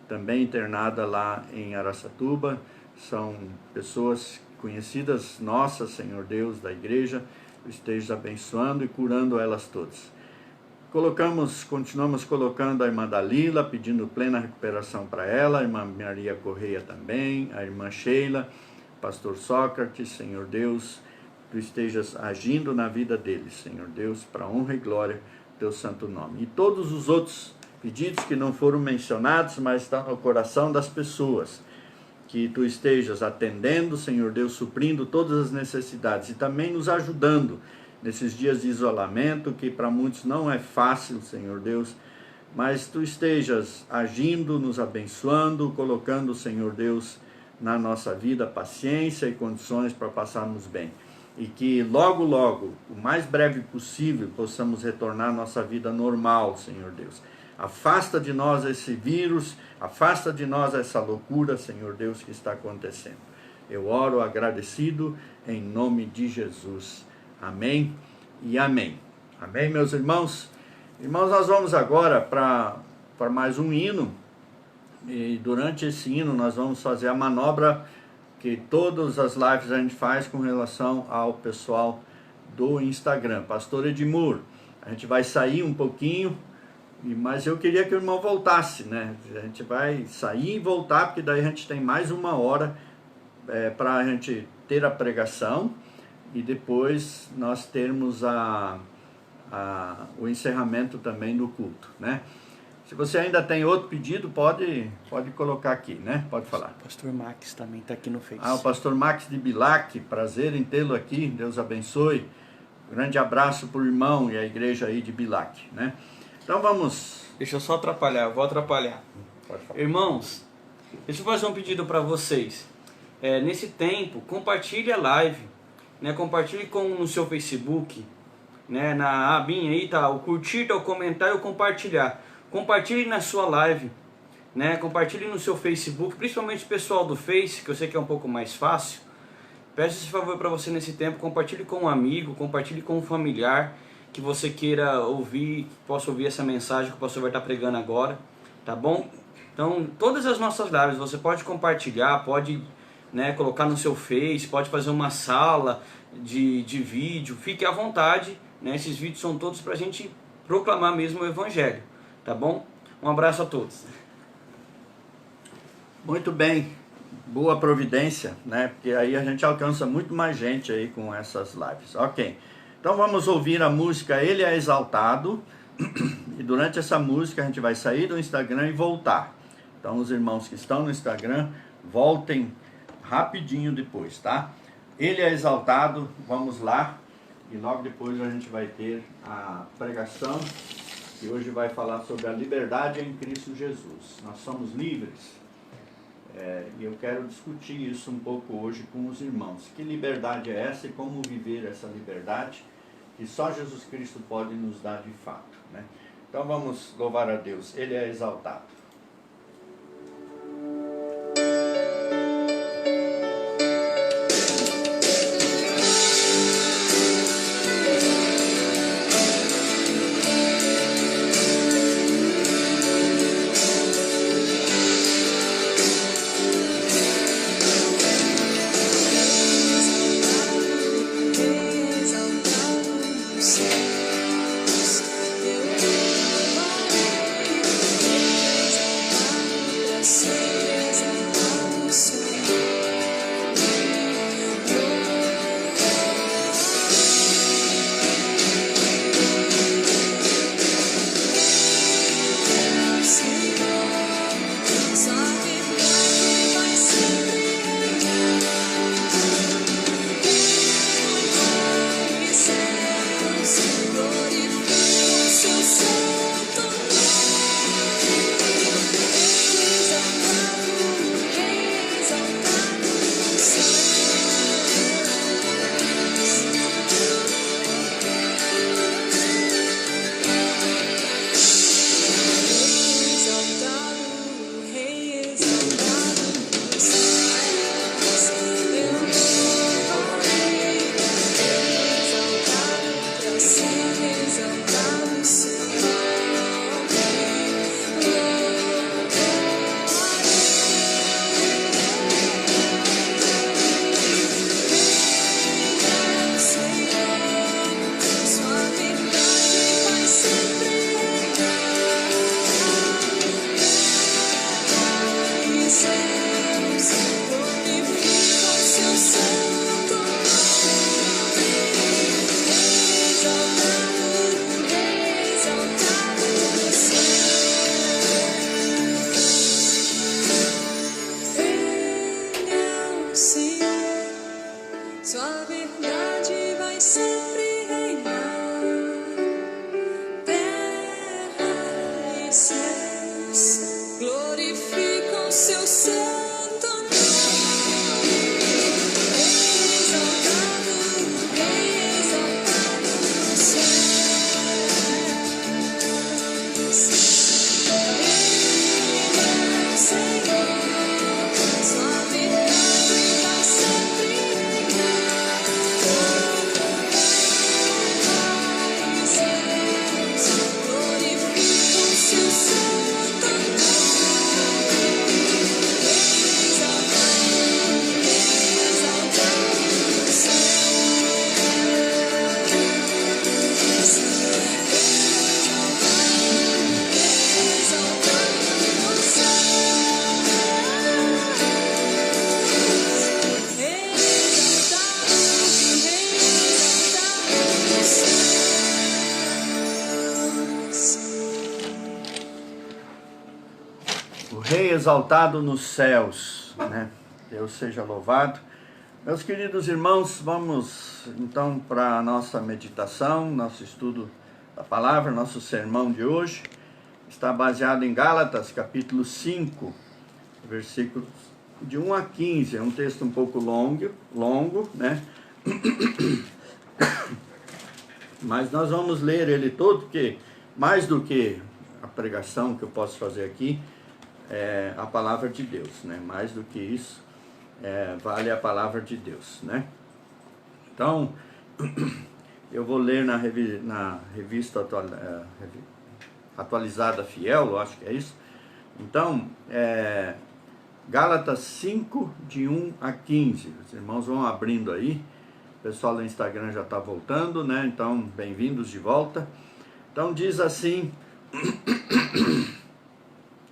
também internada lá em Araçatuba. São pessoas conhecidas nossas, Senhor Deus, da igreja, esteja abençoando e curando elas todas. Continuamos colocando a irmã Dalila, pedindo plena recuperação para ela, a irmã Maria Correia também, a irmã Sheila, pastor Sócrates, Senhor Deus, Tu estejas agindo na vida deles, Senhor Deus, para a honra e glória do Teu santo nome. E todos os outros pedidos que não foram mencionados, mas estão no coração das pessoas, que Tu estejas atendendo, Senhor Deus, suprindo todas as necessidades e também nos ajudando nesses dias de isolamento, que para muitos não é fácil, Senhor Deus, mas Tu estejas agindo, nos abençoando, colocando, Senhor Deus, na nossa vida paciência e condições para passarmos bem. E que logo, logo, o mais breve possível, possamos retornar à nossa vida normal, Senhor Deus. Afasta de nós esse vírus, afasta de nós essa loucura, Senhor Deus, que está acontecendo. Eu oro agradecido em nome de Jesus. Amém e amém. Amém, meus irmãos? Irmãos, nós vamos agora para mais um hino. E durante esse hino nós vamos fazer a manobra que todas as lives a gente faz com relação ao pessoal do Instagram. Pastor Edmur, a gente vai sair um pouquinho, mas eu queria que o irmão voltasse, né? A gente vai sair e voltar, porque daí a gente tem mais uma hora para a gente ter a pregação e depois nós termos o encerramento também do culto, né? Se você ainda tem outro pedido, pode colocar aqui, né? Pode falar. O pastor Max também está aqui no Face. O pastor Max de Bilac, prazer em tê-lo aqui, Deus abençoe. Grande abraço para o irmão e a igreja aí de Bilac, né? Então vamos... Deixa eu só atrapalhar, eu vou atrapalhar. Pode falar. Irmãos, deixa eu fazer um pedido para vocês. Nesse tempo, compartilhe a live, né? Compartilhe no seu Facebook, né? Na abinha aí tá o curtir, tá o comentário e o compartilhar. Compartilhe na sua live, né? Compartilhe no seu Facebook, principalmente o pessoal do Face, que eu sei que é um pouco mais fácil, Peço esse favor para você nesse tempo, compartilhe com um amigo, compartilhe com um familiar que você queira ouvir, que possa ouvir essa mensagem que o pastor vai estar pregando agora, tá bom? Então, todas as nossas lives você pode compartilhar, pode, né, colocar no seu Face, pode fazer uma sala de vídeo, fique à vontade, né? Esses vídeos são todos para a gente proclamar mesmo o Evangelho, tá bom? Um abraço a todos. Muito bem, boa providência, né? Porque aí a gente alcança muito mais gente aí com essas lives. Ok, então vamos ouvir a música Ele é Exaltado, e durante essa música a gente vai sair do Instagram e voltar. Então os irmãos que estão no Instagram, voltem rapidinho depois, tá? Ele é Exaltado, vamos lá, e logo depois a gente vai ter a pregação, que hoje vai falar sobre a liberdade em Cristo Jesus. Nós somos livres. E eu quero discutir isso um pouco hoje com os irmãos. Que liberdade é essa e como viver essa liberdade que só Jesus Cristo pode nos dar de fato, né? Então vamos louvar a Deus. Ele é exaltado. Rei exaltado nos céus, né? Deus seja louvado. Meus queridos irmãos, vamos então para a nossa meditação, nosso estudo da palavra, nosso sermão de hoje. Está baseado em Gálatas, capítulo 5, versículos de 1 a 15. É um texto um pouco longo, né? Mas nós vamos ler ele todo, porque mais do que a pregação que eu posso fazer aqui, é a palavra de Deus, né? Mais do que isso, vale a palavra de Deus, né? Então, eu vou ler na revista atualizada Fiel, eu acho que é isso. Então, Gálatas 5, de 1 a 15. Os irmãos vão abrindo aí. O pessoal do Instagram já está voltando, né? Então, bem-vindos de volta. Então, diz assim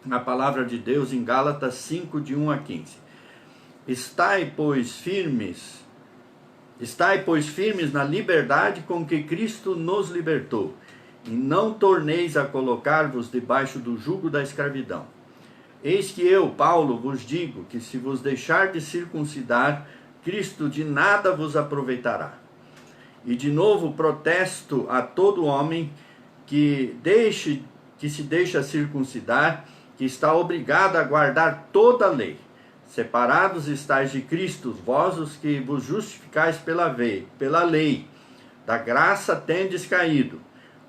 a palavra de Deus em Gálatas 5, de 1 a 15. Estai, pois, firmes na liberdade com que Cristo nos libertou, e não torneis a colocar-vos debaixo do jugo da escravidão. Eis que eu, Paulo, vos digo que se vos deixar de circuncidar, Cristo de nada vos aproveitará. E de novo protesto a todo homem que se deixa circuncidar, que está obrigado a guardar toda a lei. Separados estáis de Cristo, vós os que vos justificais pela lei, da graça tendes caído,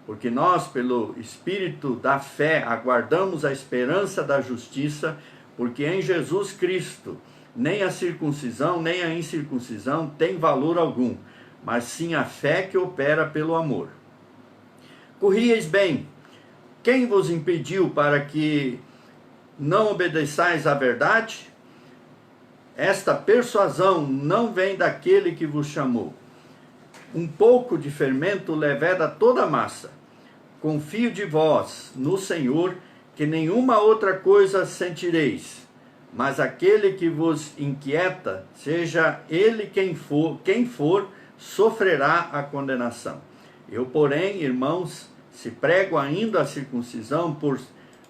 porque nós, pelo Espírito da fé, aguardamos a esperança da justiça, porque em Jesus Cristo nem a circuncisão nem a incircuncisão tem valor algum, mas sim a fé que opera pelo amor. Corrieis bem, quem vos impediu para que não obedeçais à verdade? Esta persuasão não vem daquele que vos chamou. Um pouco de fermento leveda toda a massa. Confio de vós no Senhor, que nenhuma outra coisa sentireis. Mas aquele que vos inquieta, seja ele quem for, sofrerá a condenação. Eu, porém, irmãos, se prego ainda a circuncisão,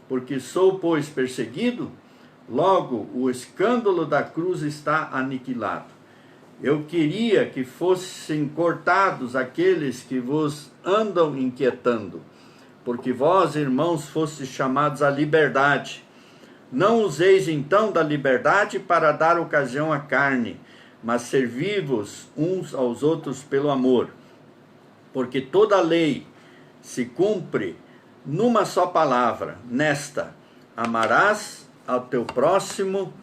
porque sou, pois, perseguido, logo o escândalo da cruz está aniquilado. Eu queria que fossem cortados aqueles que vos andam inquietando, porque vós, irmãos, fostes chamados à liberdade. Não useis então da liberdade para dar ocasião à carne, mas servi-vos uns aos outros pelo amor. Porque toda a lei se cumpre numa só palavra, nesta: amarás ao teu próximo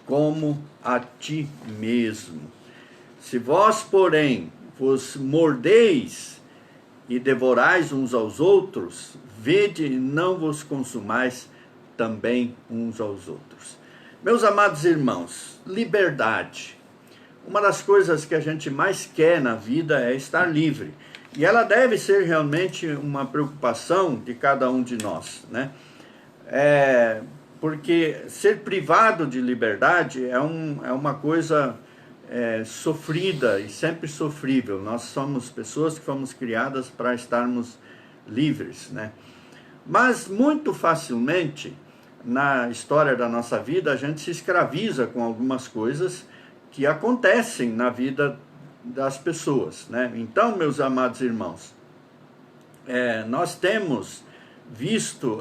como a ti mesmo. Se vós, porém, vos mordeis e devorais uns aos outros, vede e não vos consumais também uns aos outros. Meus amados irmãos, liberdade. Uma das coisas que a gente mais quer na vida é estar livre. E ela deve ser realmente uma preocupação de cada um de nós, né? Porque ser privado de liberdade é uma coisa sofrida e sempre sofrível. Nós somos pessoas que fomos criadas para estarmos livres, né? Mas muito facilmente, na história da nossa vida, a gente se escraviza com algumas coisas que acontecem na vida das pessoas, né? Então, meus amados irmãos, nós temos visto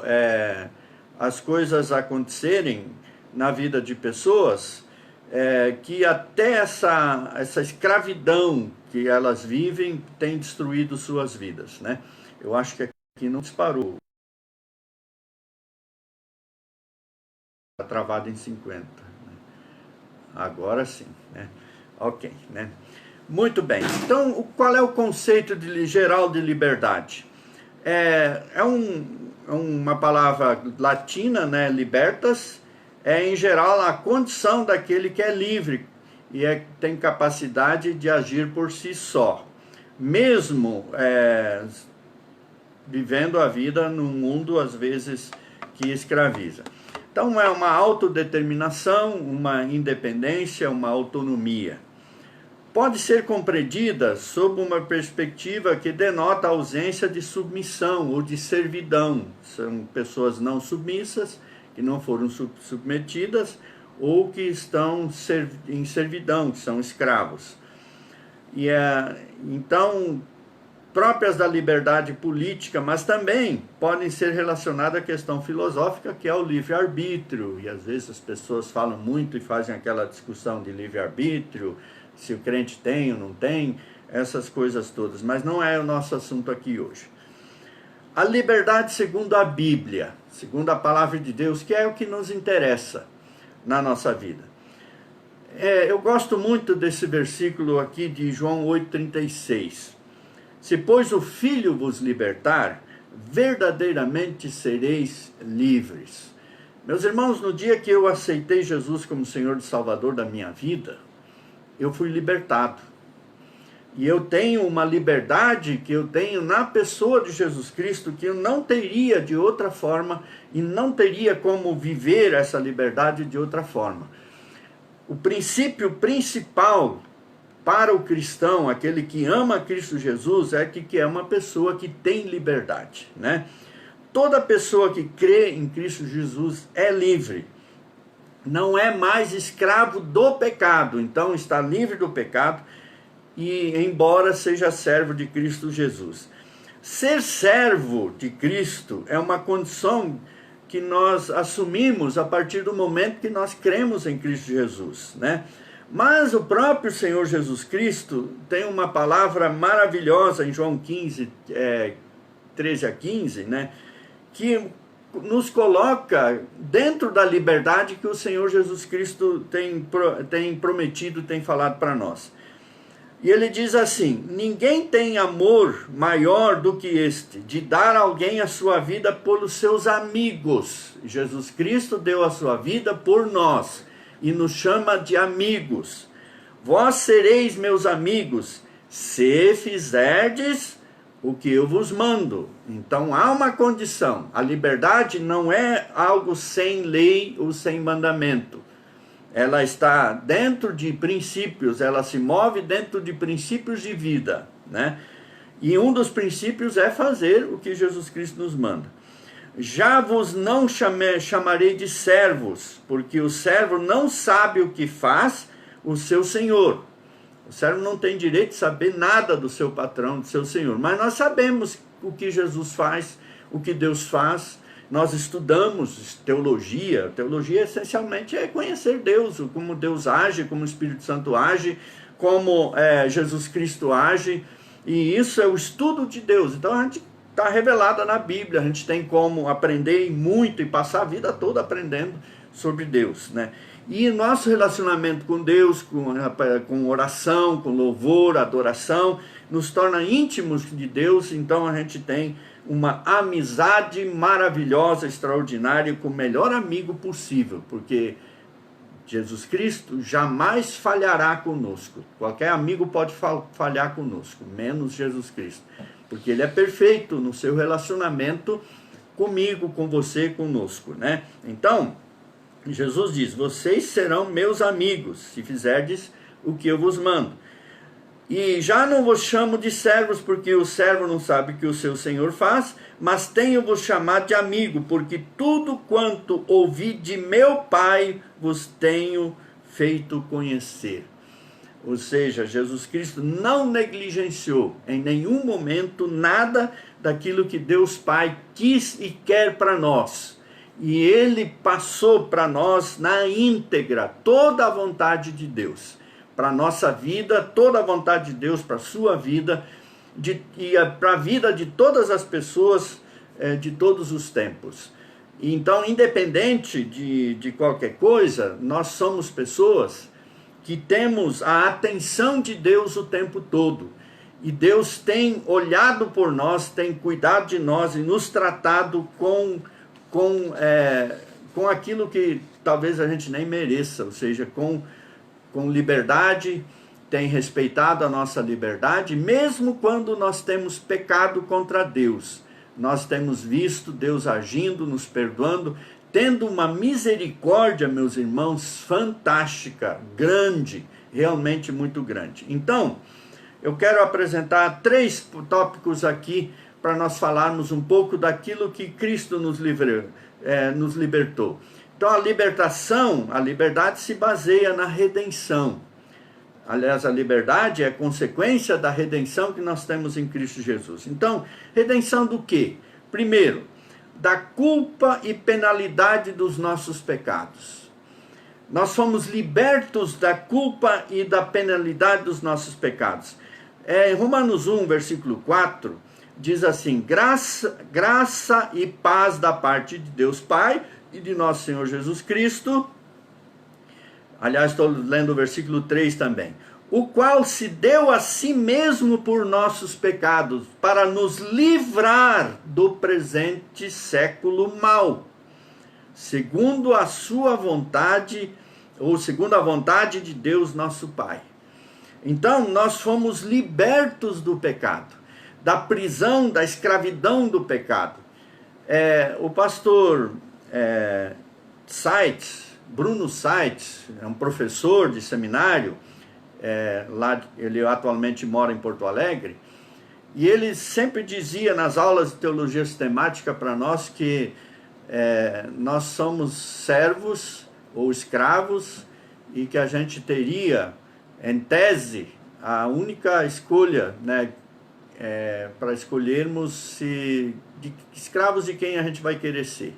as coisas acontecerem na vida de pessoas que até essa escravidão que elas vivem tem destruído suas vidas, né? Eu acho que aqui não disparou. Está travado em 50. Né? Agora sim, né? Ok, né? Muito bem. Então, qual é o conceito geral de liberdade? Uma palavra latina, né? Libertas, em geral a condição daquele que é livre e tem capacidade de agir por si só, mesmo vivendo a vida num mundo às vezes que escraviza. Então é uma autodeterminação, uma independência, uma autonomia. Pode ser compreendida sob uma perspectiva que denota a ausência de submissão ou de servidão. São pessoas não submissas, que não foram submetidas, ou que estão em servidão, que são escravos. Então, próprias da liberdade política, mas também podem ser relacionadas à questão filosófica, que é o livre-arbítrio. E às vezes as pessoas falam muito e fazem aquela discussão de livre-arbítrio, se o crente tem ou não tem, essas coisas todas. Mas não é o nosso assunto aqui hoje. A liberdade segundo a Bíblia, segundo a palavra de Deus, que é o que nos interessa na nossa vida. Eu gosto muito desse versículo aqui de João 8,36. Se, pois, o Filho vos libertar, verdadeiramente sereis livres. Meus irmãos, no dia que eu aceitei Jesus como Senhor e Salvador da minha vida, eu fui libertado. E eu tenho uma liberdade que eu tenho na pessoa de Jesus Cristo, que eu não teria de outra forma e não teria como viver essa liberdade de outra forma. O princípio principal para o cristão, aquele que ama Cristo Jesus, é que é uma pessoa que tem liberdade, né? Toda pessoa que crê em Cristo Jesus é livre. Não é mais escravo do pecado, então está livre do pecado, e embora seja servo de Cristo Jesus. Ser servo de Cristo é uma condição que nós assumimos a partir do momento que nós cremos em Cristo Jesus, né? Mas o próprio Senhor Jesus Cristo tem uma palavra maravilhosa em João 15, 13 a 15, né? Que nos coloca dentro da liberdade que o Senhor Jesus Cristo tem prometido, tem falado para nós. E ele diz assim: ninguém tem amor maior do que este, de dar a alguém a sua vida pelos seus amigos. Jesus Cristo deu a sua vida por nós e nos chama de amigos. Vós sereis meus amigos, se fizerdes o que eu vos mando. Então há uma condição. A liberdade não é algo sem lei ou sem mandamento. Ela está dentro de princípios, ela se move dentro de princípios de vida, né? E um dos princípios é fazer o que Jesus Cristo nos manda. Já vos não chamarei de servos, porque o servo não sabe o que faz o seu senhor. O servo não tem direito de saber nada do seu patrão, do seu senhor. Mas nós sabemos o que Jesus faz, o que Deus faz. Nós estudamos teologia. Teologia essencialmente é conhecer Deus, como Deus age, como o Espírito Santo age, como Jesus Cristo age. E isso é o estudo de Deus. Então a gente está revelada na Bíblia, a gente tem como aprender muito e passar a vida toda aprendendo sobre Deus, né? E nosso relacionamento com Deus, com oração, com louvor, adoração, nos torna íntimos de Deus. Então a gente tem uma amizade maravilhosa, extraordinária, com o melhor amigo possível, porque Jesus Cristo jamais falhará conosco. Qualquer amigo pode falhar conosco, menos Jesus Cristo, porque ele é perfeito no seu relacionamento comigo, com você, conosco, né? Então, Jesus diz: vocês serão meus amigos, se fizerdes o que eu vos mando. E já não vos chamo de servos, porque o servo não sabe o que o seu senhor faz, mas tenho-vos chamado de amigo, porque tudo quanto ouvi de meu Pai vos tenho feito conhecer. Ou seja, Jesus Cristo não negligenciou em nenhum momento nada daquilo que Deus Pai quis e quer para nós. E Ele passou para nós na íntegra toda a vontade de Deus. Para a nossa vida, toda a vontade de Deus para a sua vida, e para a vida de todas as pessoas de todos os tempos. Então, independente de qualquer coisa, nós somos pessoas que temos a atenção de Deus o tempo todo. E Deus tem olhado por nós, tem cuidado de nós e nos tratado com aquilo que talvez a gente nem mereça, ou seja, com liberdade, tem respeitado a nossa liberdade, mesmo quando nós temos pecado contra Deus. Nós temos visto Deus agindo, nos perdoando, tendo uma misericórdia, meus irmãos, fantástica, grande, realmente muito grande. Então, eu quero apresentar 3 tópicos aqui para nós falarmos um pouco daquilo que Cristo nos libertou. Então a liberdade se baseia na redenção. Aliás, a liberdade é consequência da redenção que nós temos em Cristo Jesus. Então, redenção do quê? Primeiro, da culpa e penalidade dos nossos pecados. Nós fomos libertos da culpa e da penalidade dos nossos pecados. Em Romanos 1, versículo 4, diz assim: graça e paz da parte de Deus Pai e de nosso Senhor Jesus Cristo. Aliás, estou lendo o versículo 3 também. O qual se deu a si mesmo por nossos pecados, para nos livrar do presente século mau, segundo a sua vontade, ou segundo a vontade de Deus nosso Pai. Então, nós fomos libertos do pecado, da prisão, da escravidão do pecado. O pastor Bruno Seitz, é um professor de seminário, lá ele atualmente mora em Porto Alegre, e ele sempre dizia nas aulas de teologia sistemática para nós que nós somos servos ou escravos e que a gente teria, em tese, a única escolha, né, para escolhermos escravos de quem a gente vai querer ser.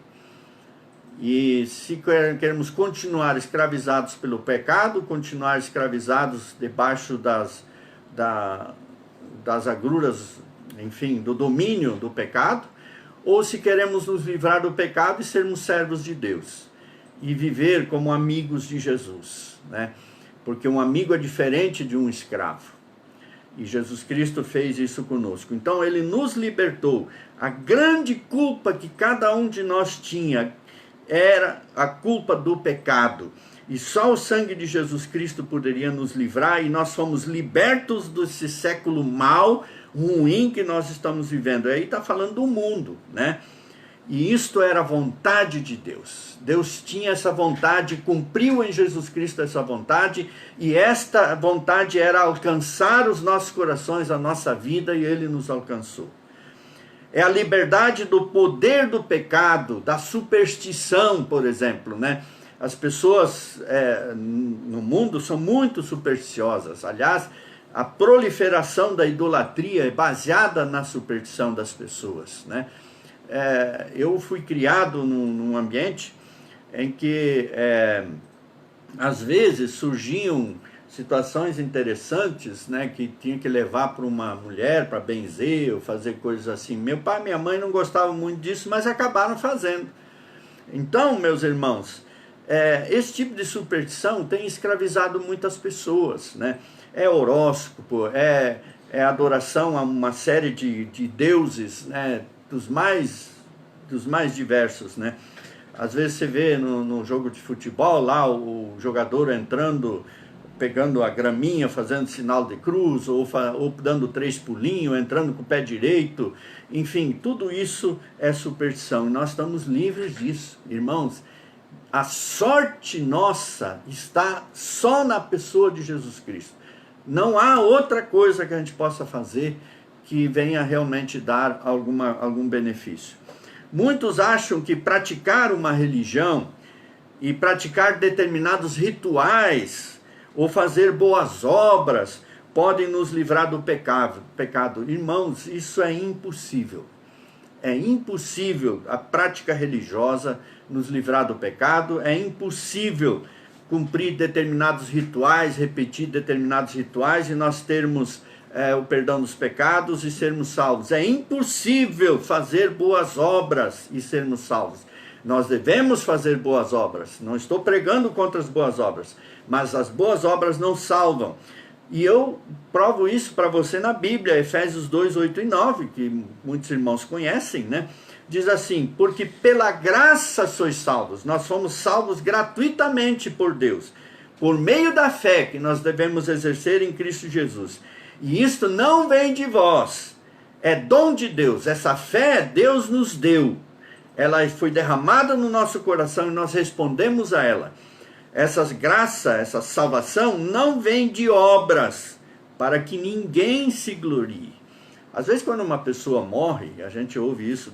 E se queremos continuar escravizados pelo pecado, continuar escravizados debaixo das agruras, enfim, do domínio do pecado, ou se queremos nos livrar do pecado e sermos servos de Deus, e viver como amigos de Jesus, né? Porque um amigo é diferente de um escravo. E Jesus Cristo fez isso conosco. Então ele nos libertou. A grande culpa que cada um de nós tinha era a culpa do pecado. E só o sangue de Jesus Cristo poderia nos livrar, e nós fomos libertos desse século mau, ruim que nós estamos vivendo. Aí está falando do mundo, né? E isto era a vontade de Deus. Deus tinha essa vontade, cumpriu em Jesus Cristo essa vontade, e esta vontade era alcançar os nossos corações, a nossa vida, e Ele nos alcançou. É a liberdade do poder do pecado, da superstição, por exemplo, né? As pessoas no mundo são muito supersticiosas. Aliás, a proliferação da idolatria é baseada na superstição das pessoas, né? Eu fui criado num ambiente em que às vezes surgiam situações interessantes, né, que tinha que levar para uma mulher para benzer ou fazer coisas assim. Meu pai e minha mãe não gostavam muito disso, mas acabaram fazendo. Então, meus irmãos, esse tipo de superstição tem escravizado muitas pessoas, né? É horóscopo, é adoração a uma série de deuses, né, dos mais diversos, né? Às vezes você vê no jogo de futebol lá o jogador entrando, pegando a graminha, fazendo sinal de cruz, ou dando 3 pulinhos, entrando com o pé direito. Enfim, tudo isso é superstição, e nós estamos livres disso, irmãos. A sorte nossa está só na pessoa de Jesus Cristo. Não há outra coisa que a gente possa fazer que venha realmente dar algum benefício. Muitos acham que praticar uma religião e praticar determinados rituais ou fazer boas obras podem nos livrar do pecado. Irmãos, isso é impossível. É impossível a prática religiosa nos livrar do pecado, é impossível cumprir determinados rituais, repetir determinados rituais e nós termos o perdão dos pecados e sermos salvos. É impossível fazer boas obras e sermos salvos. Nós devemos fazer boas obras. Não estou pregando contra as boas obras, mas as boas obras não salvam. E eu provo isso para você na Bíblia, Efésios 2, 8 e 9, que muitos irmãos conhecem, né? Diz assim: porque pela graça sois salvos. Nós fomos salvos gratuitamente por Deus, por meio da fé que nós devemos exercer em Cristo Jesus. E isto não vem de vós, é dom de Deus. Essa fé Deus nos deu. Ela foi derramada no nosso coração e nós respondemos a ela. Essas graças, essa salvação não vem de obras, para que ninguém se glorie. Às vezes quando uma pessoa morre, a gente ouve isso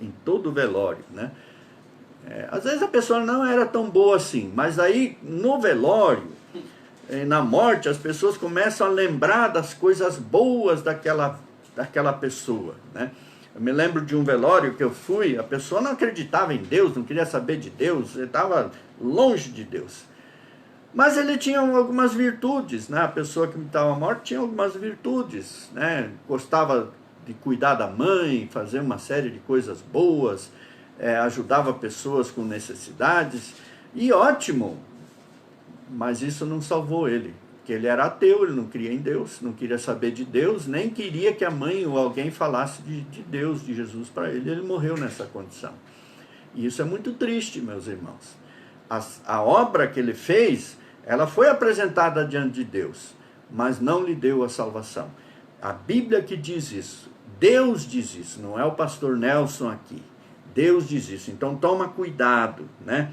em todo velório, né? Às vezes a pessoa não era tão boa assim, mas aí no velório, na morte, as pessoas começam a lembrar das coisas boas daquela pessoa, né? Eu me lembro de um velório que eu fui, a pessoa não acreditava em Deus, não queria saber de Deus, ele estava longe de Deus. Mas ele tinha algumas virtudes, né? A pessoa que estava morta tinha algumas virtudes, né? Gostava de cuidar da mãe, fazer uma série de coisas boas, ajudava pessoas com necessidades, e ótimo. mas isso não salvou ele, porque ele era ateu, ele não cria em Deus, não queria saber de Deus, nem queria que a mãe ou alguém falasse de Deus, de Jesus para ele. Ele morreu nessa condição. E isso é muito triste, meus irmãos. A obra que ele fez, ela foi apresentada diante de Deus, mas não lhe deu a salvação. A Bíblia que diz isso, Deus diz isso, não é o pastor Nelson aqui. Deus diz isso, então toma cuidado, né?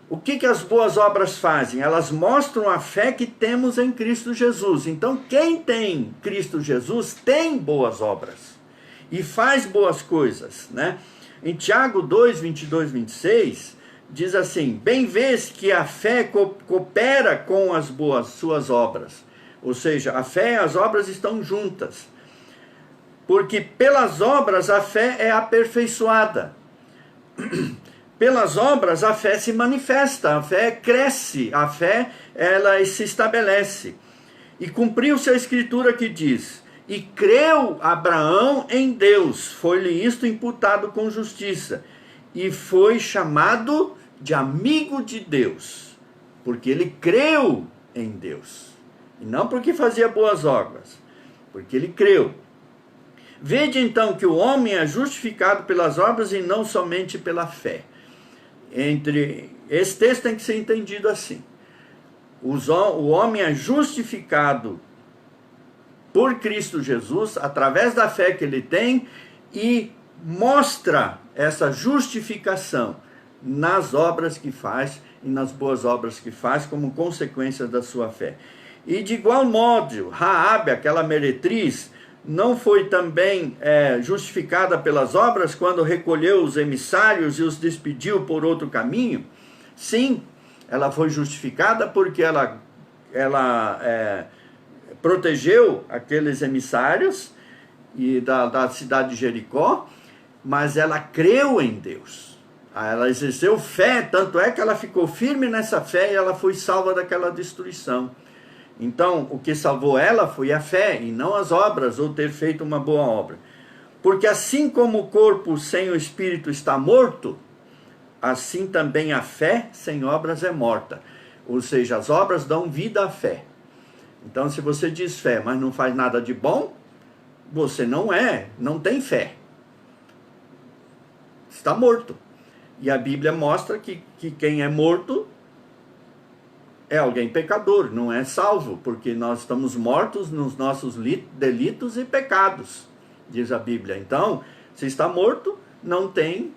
O que as boas obras fazem? Elas mostram a fé que temos em Cristo Jesus. Então, quem tem Cristo Jesus tem boas obras e faz boas coisas, né? Em Tiago 2, 22, 26, diz assim: bem vês que a fé coopera com as suas obras. Ou seja, a fé e as obras estão juntas. Porque pelas obras a fé é aperfeiçoada. Pelas obras a fé se manifesta, a fé cresce, a fé ela se estabelece. E cumpriu-se a escritura que diz: e creu Abraão em Deus, foi-lhe isto imputado com justiça, e foi chamado de amigo de Deus, porque ele creu em Deus, e não porque fazia boas obras, porque ele creu. Vede então que o homem é justificado pelas obras e não somente pela fé. Esse texto tem que ser entendido assim: o homem é justificado por Cristo Jesus, através da fé que ele tem, e mostra essa justificação nas obras que faz e nas boas obras que faz, como consequência da sua fé. E de igual modo, Raabe, aquela meretriz, não foi também justificada pelas obras quando recolheu os emissários e os despediu por outro caminho? Sim, ela foi justificada porque ela protegeu aqueles emissários e da cidade de Jericó, mas ela creu em Deus. Ela exerceu fé, tanto é que ela ficou firme nessa fé e ela foi salva daquela destruição. Então, o que salvou ela foi a fé e não as obras, ou ter feito uma boa obra. Porque assim como o corpo sem o espírito está morto, assim também a fé sem obras é morta. Ou seja, as obras dão vida à fé. Então, se você diz fé, mas não faz nada de bom, você não tem fé. Está morto. E a Bíblia mostra que quem é morto é alguém pecador, não é salvo, porque nós estamos mortos nos nossos delitos e pecados, diz a Bíblia. Então, se está morto, não tem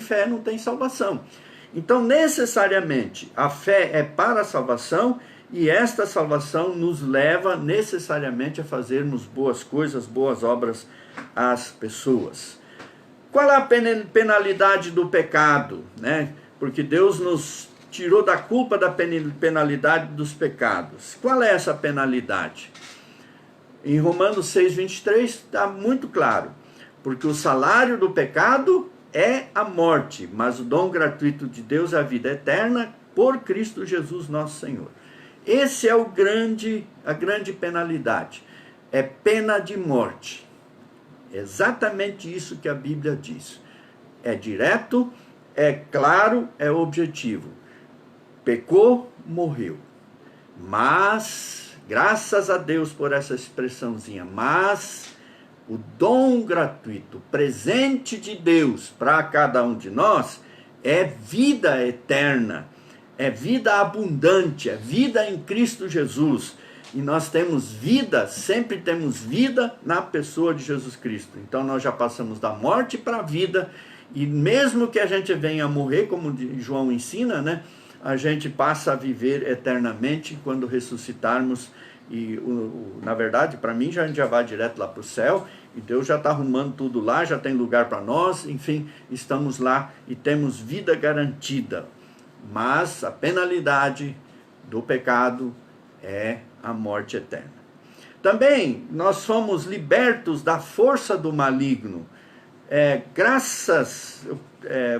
fé, não tem salvação. Então, necessariamente, a fé é para a salvação, e esta salvação nos leva necessariamente a fazermos boas coisas, boas obras às pessoas. Qual é a penalidade do pecado, né? Porque Deus nos tirou da culpa da penalidade dos pecados. Qual é essa penalidade? Em Romanos 6,23 está muito claro. Porque o salário do pecado é a morte, mas o dom gratuito de Deus é a vida eterna por Cristo Jesus nosso Senhor. Esse é a grande penalidade. É pena de morte. Exatamente isso que a Bíblia diz. É direto, é claro, é objetivo. Pecou, morreu. Mas, graças a Deus por essa expressãozinha, mas o dom gratuito, o presente de Deus para cada um de nós é vida eterna, é vida abundante, é vida em Cristo Jesus. E nós temos vida, sempre temos vida na pessoa de Jesus Cristo. Então nós já passamos da morte para a vida, e mesmo que a gente venha a morrer, como João ensina, né? A gente passa a viver eternamente quando ressuscitarmos. E na verdade, para mim, a gente já vai direto lá para o céu, e Deus já está arrumando tudo lá, já tem lugar para nós, enfim, estamos lá e temos vida garantida. Mas a penalidade do pecado é a morte eterna. Também nós fomos libertos da força do maligno.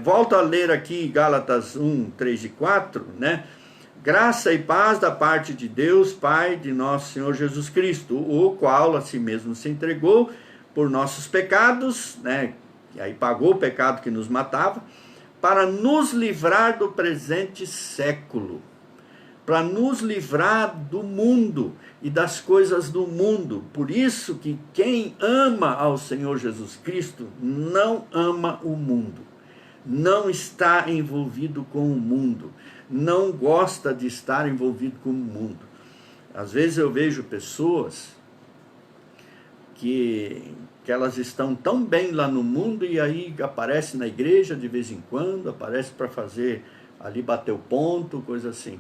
Volto a ler aqui Gálatas 1, 3 e 4, né? Graça e paz da parte de Deus, Pai de nosso Senhor Jesus Cristo, o qual a si mesmo se entregou por nossos pecados, né? E aí pagou o pecado que nos matava, para nos livrar do presente século, para nos livrar do mundo e das coisas do mundo. Por isso que quem ama ao Senhor Jesus Cristo não ama o mundo, não está envolvido com o mundo, não gosta de estar envolvido com o mundo. Às vezes eu vejo pessoas que elas estão tão bem lá no mundo e aí aparece na igreja de vez em quando, aparece para fazer ali, bater o ponto, coisa assim.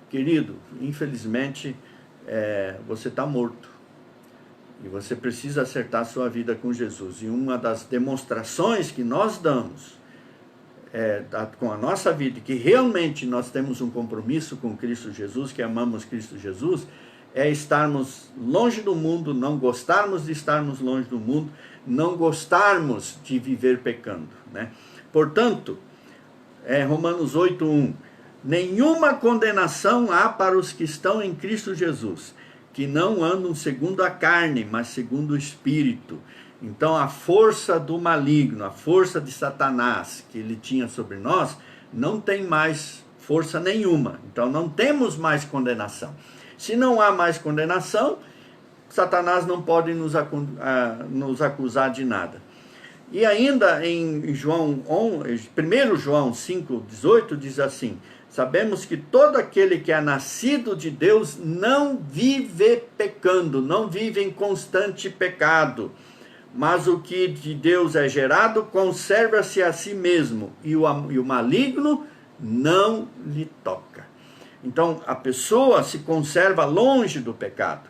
Querido, infelizmente, você está morto. E você precisa acertar a sua vida com Jesus. E uma das demonstrações que nós damos com a nossa vida, que realmente nós temos um compromisso com Cristo Jesus, que amamos Cristo Jesus, é estarmos longe do mundo, não gostarmos de estarmos longe do mundo, não gostarmos de viver pecando, né? Portanto, Romanos 8:1, nenhuma condenação há para os que estão em Cristo Jesus, que não andam segundo a carne, mas segundo o Espírito. Então a força do maligno, a força de Satanás que ele tinha sobre nós, não tem mais força nenhuma. Então não temos mais condenação. Se não há mais condenação, Satanás não pode nos acusar de nada. E ainda em 1 João 5,18 diz assim, sabemos que todo aquele que é nascido de Deus não vive pecando, não vive em constante pecado, mas o que de Deus é gerado conserva-se a si mesmo, e o maligno não lhe toca. Então, a pessoa se conserva longe do pecado.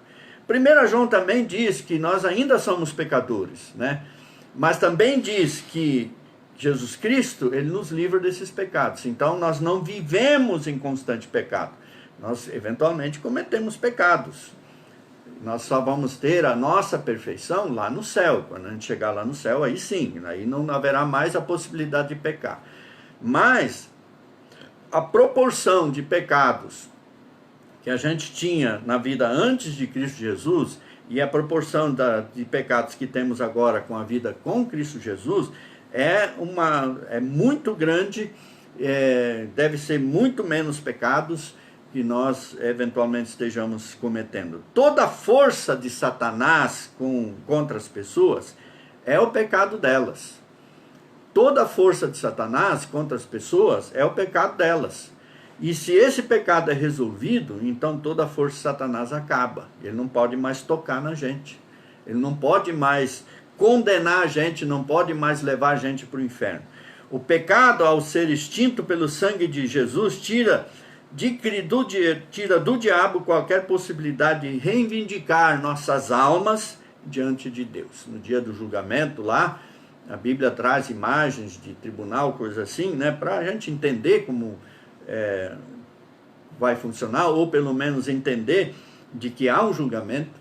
1 João também diz que nós ainda somos pecadores, né? Mas também diz que Jesus Cristo, ele nos livra desses pecados. Então, nós não vivemos em constante pecado. Nós, eventualmente, cometemos pecados. Nós só vamos ter a nossa perfeição lá no céu. Quando a gente chegar lá no céu, aí sim, aí não haverá mais a possibilidade de pecar. Mas a proporção de pecados que a gente tinha na vida antes de Cristo Jesus e a proporção de pecados que temos agora com a vida com Cristo Jesus é muito grande, deve ser muito menos pecados que nós eventualmente estejamos cometendo. Toda a força de Satanás contra as pessoas é o pecado delas. Toda a força de Satanás contra as pessoas é o pecado delas. E se esse pecado é resolvido, então toda a força de Satanás acaba. Ele não pode mais tocar na gente. Ele não pode mais condenar a gente, não pode mais levar a gente para o inferno. O pecado, ao ser extinto pelo sangue de Jesus, tira do diabo qualquer possibilidade de reivindicar nossas almas diante de Deus. No dia do julgamento lá, a Bíblia traz imagens de tribunal, coisa assim, né, para a gente entender como vai funcionar, ou pelo menos entender de que há um julgamento.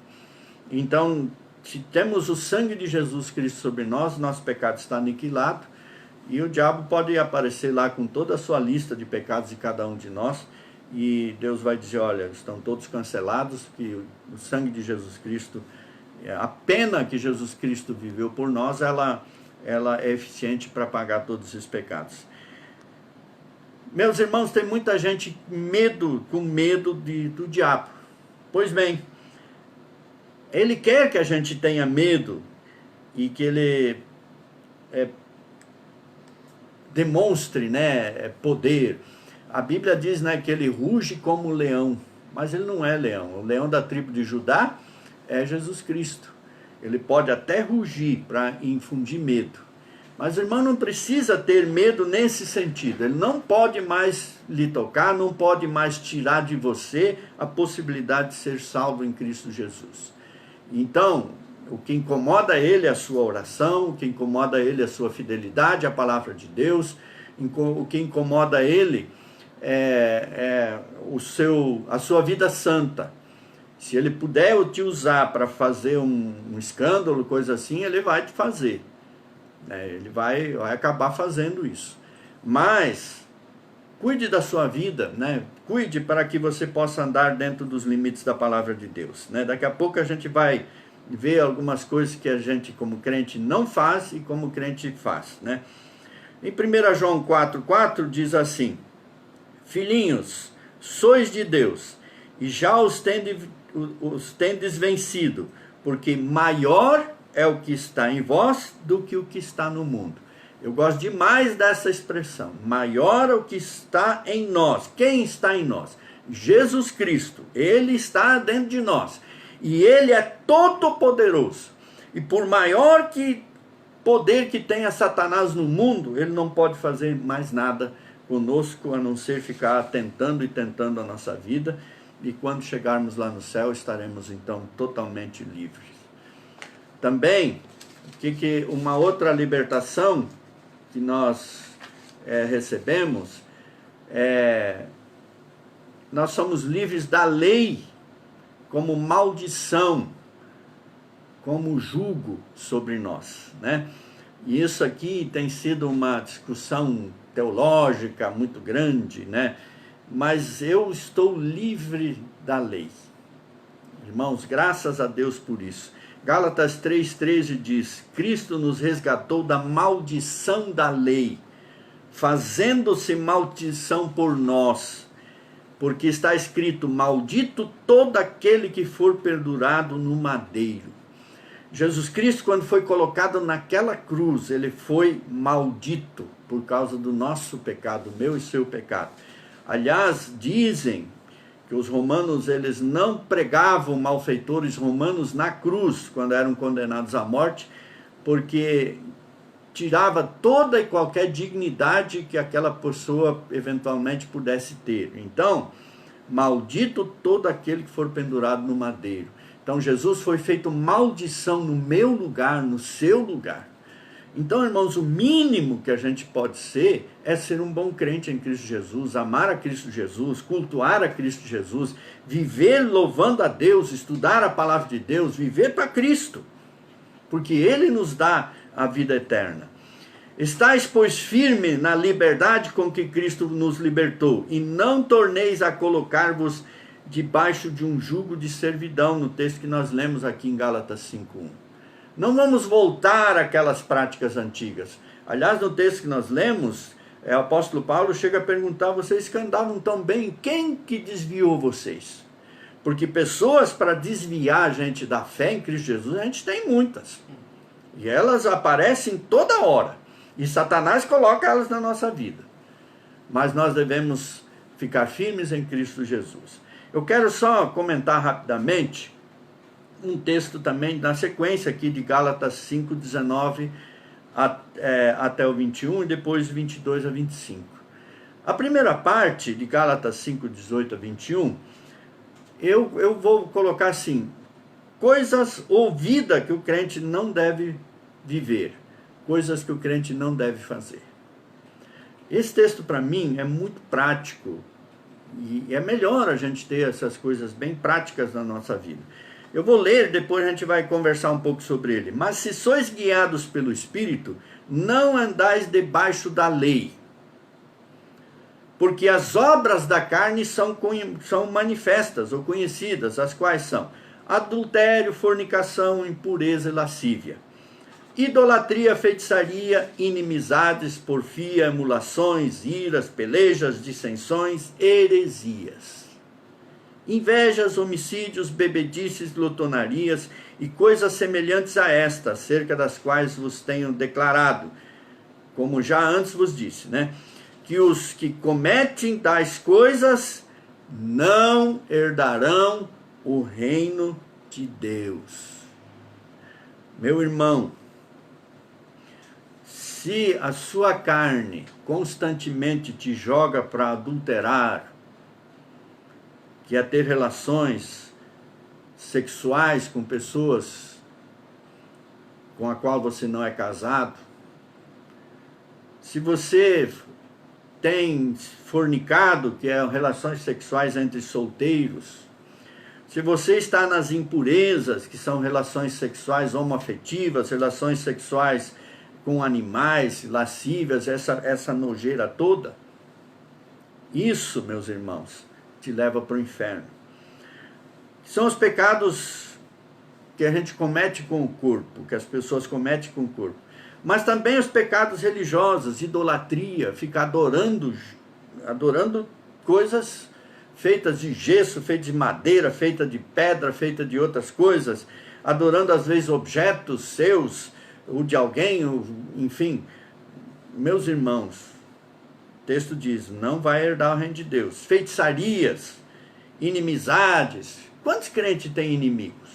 Então, se temos o sangue de Jesus Cristo sobre nós, nosso pecado está aniquilado, e o diabo pode aparecer lá com toda a sua lista de pecados de cada um de nós, e Deus vai dizer, olha, estão todos cancelados, que o sangue de Jesus Cristo, a pena que Jesus Cristo viveu por nós, ela é eficiente para pagar todos esses pecados. Meus irmãos, tem muita gente com medo do diabo. Pois bem, ele quer que a gente tenha medo e que ele demonstre, né, poder. A Bíblia diz, né, que ele ruge como leão, mas ele não é leão. O leão da tribo de Judá é Jesus Cristo. Ele pode até rugir para infundir medo. Mas o irmão não precisa ter medo nesse sentido. Ele não pode mais lhe tocar, não pode mais tirar de você a possibilidade de ser salvo em Cristo Jesus. Então, o que incomoda ele é a sua oração, o que incomoda ele é a sua fidelidade à palavra de Deus, o que incomoda ele a sua vida santa. Se ele puder te usar para fazer um escândalo, coisa assim, ele vai te fazer. Ele vai acabar fazendo isso. Mas cuide da sua vida, né? Cuide para que você possa andar dentro dos limites da palavra de Deus, né? Daqui a pouco a gente vai ver algumas coisas que a gente como crente não faz e como crente faz, né? Em 1 João 4,4 diz assim: filhinhos, sois de Deus, e já os tendes vencido, porque maior é o que está em vós do que o que está no mundo. Eu gosto demais dessa expressão. Maior é o que está em nós. Quem está em nós? Jesus Cristo. Ele está dentro de nós. E Ele é todo poderoso. E por maior que poder que tenha Satanás no mundo, ele não pode fazer mais nada conosco, a não ser ficar tentando e tentando a nossa vida. E quando chegarmos lá no céu, estaremos então totalmente livres. Também, uma outra libertação que nós recebemos, nós somos livres da lei como maldição, como jugo sobre nós, né? E isso aqui tem sido uma discussão teológica muito grande, né? Mas eu estou livre da lei. Irmãos, graças a Deus por isso. Gálatas 3,13 diz: Cristo nos resgatou da maldição da lei, fazendo-se maldição por nós, porque está escrito: maldito todo aquele que for pendurado no madeiro. Jesus Cristo, quando foi colocado naquela cruz, ele foi maldito por causa do nosso pecado, meu e seu pecado. Aliás, dizem que os romanos, eles não pregavam malfeitores romanos na cruz, quando eram condenados à morte, porque tirava toda e qualquer dignidade que aquela pessoa eventualmente pudesse ter. Então, maldito todo aquele que for pendurado no madeiro. Então, Jesus foi feito maldição no meu lugar, no seu lugar. Então, irmãos, o mínimo que a gente pode ser é ser um bom crente em Cristo Jesus, amar a Cristo Jesus, cultuar a Cristo Jesus, viver louvando a Deus, estudar a palavra de Deus, viver para Cristo, porque Ele nos dá a vida eterna. Estais, pois, firme na liberdade com que Cristo nos libertou, e não torneis a colocar-vos debaixo de um jugo de servidão, no texto que nós lemos aqui em Gálatas 5:1. Não vamos voltar àquelas práticas antigas. Aliás, no texto que nós lemos, o apóstolo Paulo chega a perguntar: vocês que andavam tão bem, quem que desviou vocês? Porque pessoas para desviar a gente da fé em Cristo Jesus, a gente tem muitas. E elas aparecem toda hora. E Satanás coloca elas na nossa vida. Mas nós devemos ficar firmes em Cristo Jesus. Eu quero só comentar rapidamente um texto também na sequência aqui de Gálatas 5:19 até o 21 e depois 22 a 25. A primeira parte de Gálatas 5:18 a 21, eu vou colocar assim: coisas ou vida que o crente não deve viver, coisas que o crente não deve fazer. Esse texto para mim é muito prático e é melhor a gente ter essas coisas bem práticas na nossa vida. Eu vou ler, depois a gente vai conversar um pouco sobre ele. Mas se sois guiados pelo Espírito, não andais debaixo da lei. Porque as obras da carne são manifestas ou conhecidas, as quais são adultério, fornicação, impureza e lascívia, idolatria, feitiçaria, inimizades, porfia, emulações, iras, pelejas, dissensões, heresias, invejas, homicídios, bebedices, glotonarias e coisas semelhantes a estas, acerca das quais vos tenho declarado, como já antes vos disse, né? Que os que cometem tais coisas não herdarão o reino de Deus. Meu irmão, se a sua carne constantemente te joga para adulterar, que é ter relações sexuais com pessoas com a qual você não é casado, se você tem fornicado, que é relações sexuais entre solteiros, se você está nas impurezas, que são relações sexuais homoafetivas, relações sexuais com animais, lascívias, essa nojeira toda, isso, meus irmãos, te leva para o inferno. São os pecados que a gente comete com o corpo, que as pessoas cometem com o corpo. Mas também os pecados religiosos, idolatria, ficar adorando coisas feitas de gesso, feitas de madeira, feitas de pedra, feitas de outras coisas, adorando às vezes objetos seus, ou de alguém, enfim. Meus irmãos, o texto diz, não vai herdar o reino de Deus. Feitiçarias, inimizades. Quantos crentes têm inimigos?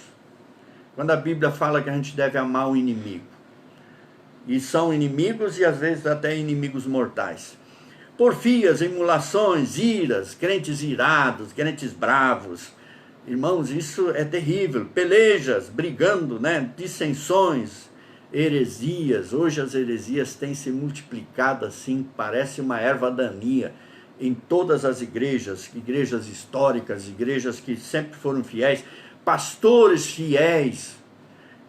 Quando a Bíblia fala que a gente deve amar o inimigo. E são inimigos e às vezes até inimigos mortais. Porfias, emulações, iras, crentes irados, crentes bravos. Irmãos, isso é terrível. Pelejas, brigando, né? Dissensões, heresias. Hoje as heresias têm se multiplicado assim, parece uma erva daninha em todas as igrejas históricas, igrejas que sempre foram fiéis. Pastores fiéis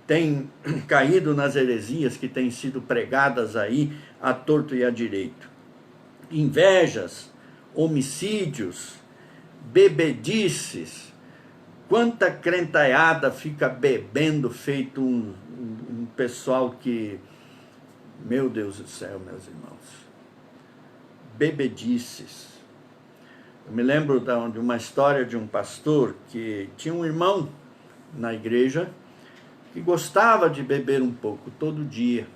têm caído nas heresias que têm sido pregadas aí à torto e à direito. Invejas, homicídios, bebedices. Quanta crentaiada fica bebendo, feito um pessoal que... Meu Deus do céu, meus irmãos. Bebedices. Eu me lembro de uma história de um pastor que tinha um irmão na igreja que gostava de beber um pouco todo dia.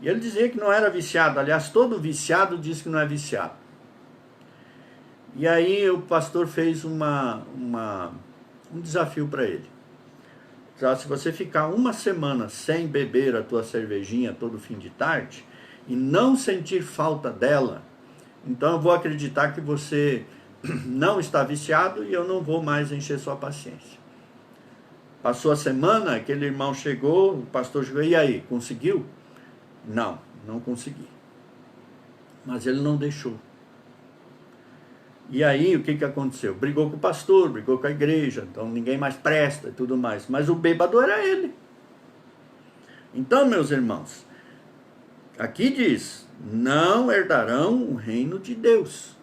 E ele dizia que não era viciado. Aliás, todo viciado diz que não é viciado. E aí o pastor fez um desafio para ele. Se você ficar uma semana sem beber a tua cervejinha todo fim de tarde e não sentir falta dela, então eu vou acreditar que você não está viciado e eu não vou mais encher sua paciência. Passou a semana, aquele irmão chegou, o pastor chegou, e aí, conseguiu? Não consegui. Mas ele não deixou. E aí, o que aconteceu? Brigou com o pastor, brigou com a igreja, então ninguém mais presta e tudo mais. Mas o bêbado era ele. Então, meus irmãos, aqui diz, não herdarão o reino de Deus.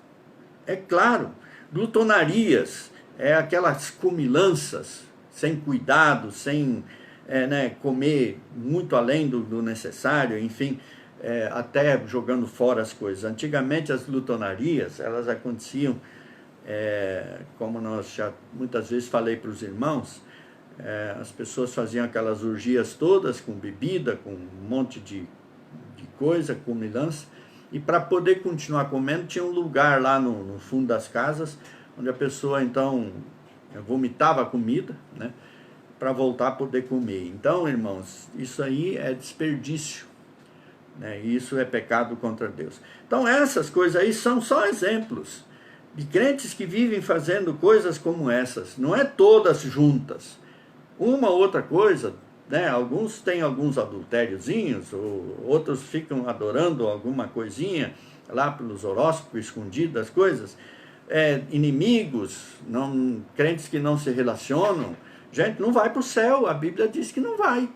É claro, glutonarias, aquelas comilanças, sem cuidado, sem... comer muito além do necessário, enfim, até jogando fora as coisas. Antigamente as glutonarias, elas aconteciam, como nós já muitas vezes falei para os irmãos, as pessoas faziam aquelas orgias todas com bebida, com um monte de coisa, comilança, e para poder continuar comendo tinha um lugar lá no fundo das casas, onde a pessoa então vomitava a comida, né? Para voltar a poder comer. Então, irmãos, isso aí é desperdício, né? Isso é pecado contra Deus. Então, essas coisas aí são só exemplos de crentes que vivem fazendo coisas como essas. Não é todas juntas. Uma ou outra coisa, né? Alguns têm alguns adultériozinhos, ou outros ficam adorando alguma coisinha lá pelos horóscopos, escondidas, coisas. Inimigos, crentes que não se relacionam. Gente, não vai para o céu, a Bíblia diz que não vai.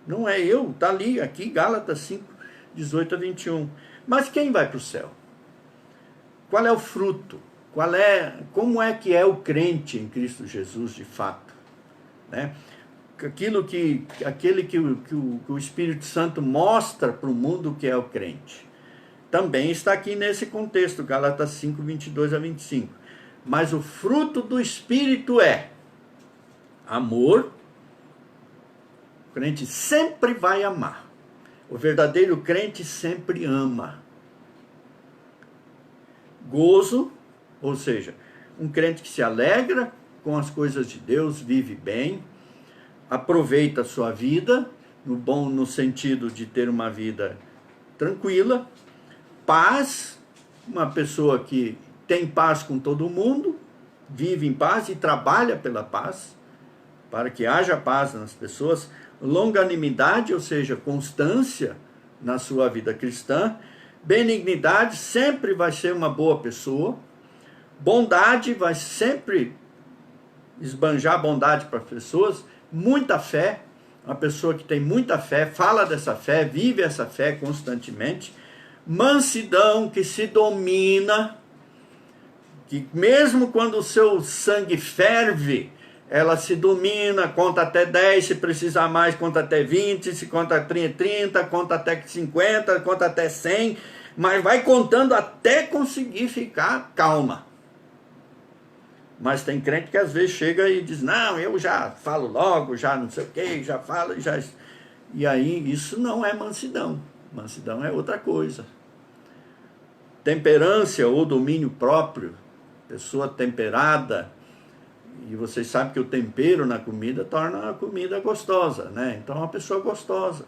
Não é eu, está ali, aqui, Gálatas 5, 18 a 21. Mas quem vai para o céu? Qual é o fruto? Como é que é o crente em Cristo Jesus de fato? Né? Aquele que o Espírito Santo mostra para o mundo que é o crente. Também está aqui nesse contexto, Gálatas 5, 22 a 25. Mas o fruto do Espírito é amor. O crente sempre vai amar. O verdadeiro crente sempre ama. Gozo, ou seja, um crente que se alegra com as coisas de Deus, vive bem, aproveita a sua vida, no sentido de ter uma vida tranquila. Paz, uma pessoa que tem paz com todo mundo, vive em paz e trabalha pela paz, para que haja paz nas pessoas. Longanimidade, ou seja, constância na sua vida cristã. Benignidade, sempre vai ser uma boa pessoa. Bondade, vai sempre esbanjar bondade para as pessoas. Muita fé, uma pessoa que tem muita fé, fala dessa fé, vive essa fé constantemente. Mansidão, que se domina, que mesmo quando o seu sangue ferve, ela se domina, conta até 10, se precisar mais, conta até 20, se conta 30, conta até 50, conta até 100, mas vai contando até conseguir ficar calma. Mas tem crente que às vezes chega e diz, não, eu já falo logo, já não sei o que, já falo, já... E aí isso não é mansidão. Mansidão é outra coisa. Temperância ou domínio próprio, pessoa temperada, e vocês sabem que o tempero na comida torna a comida gostosa, né? Então, uma pessoa gostosa,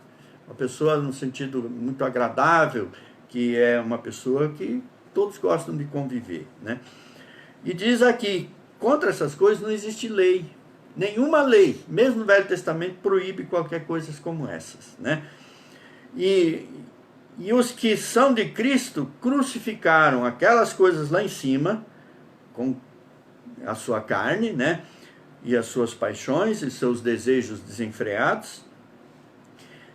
uma pessoa no sentido muito agradável, que é uma pessoa que todos gostam de conviver, né? E diz aqui, contra essas coisas não existe lei, nenhuma lei, mesmo no Velho Testamento, proíbe qualquer coisa como essas, né? E os que são de Cristo crucificaram aquelas coisas lá em cima, com a sua carne, né? E as suas paixões e seus desejos desenfreados,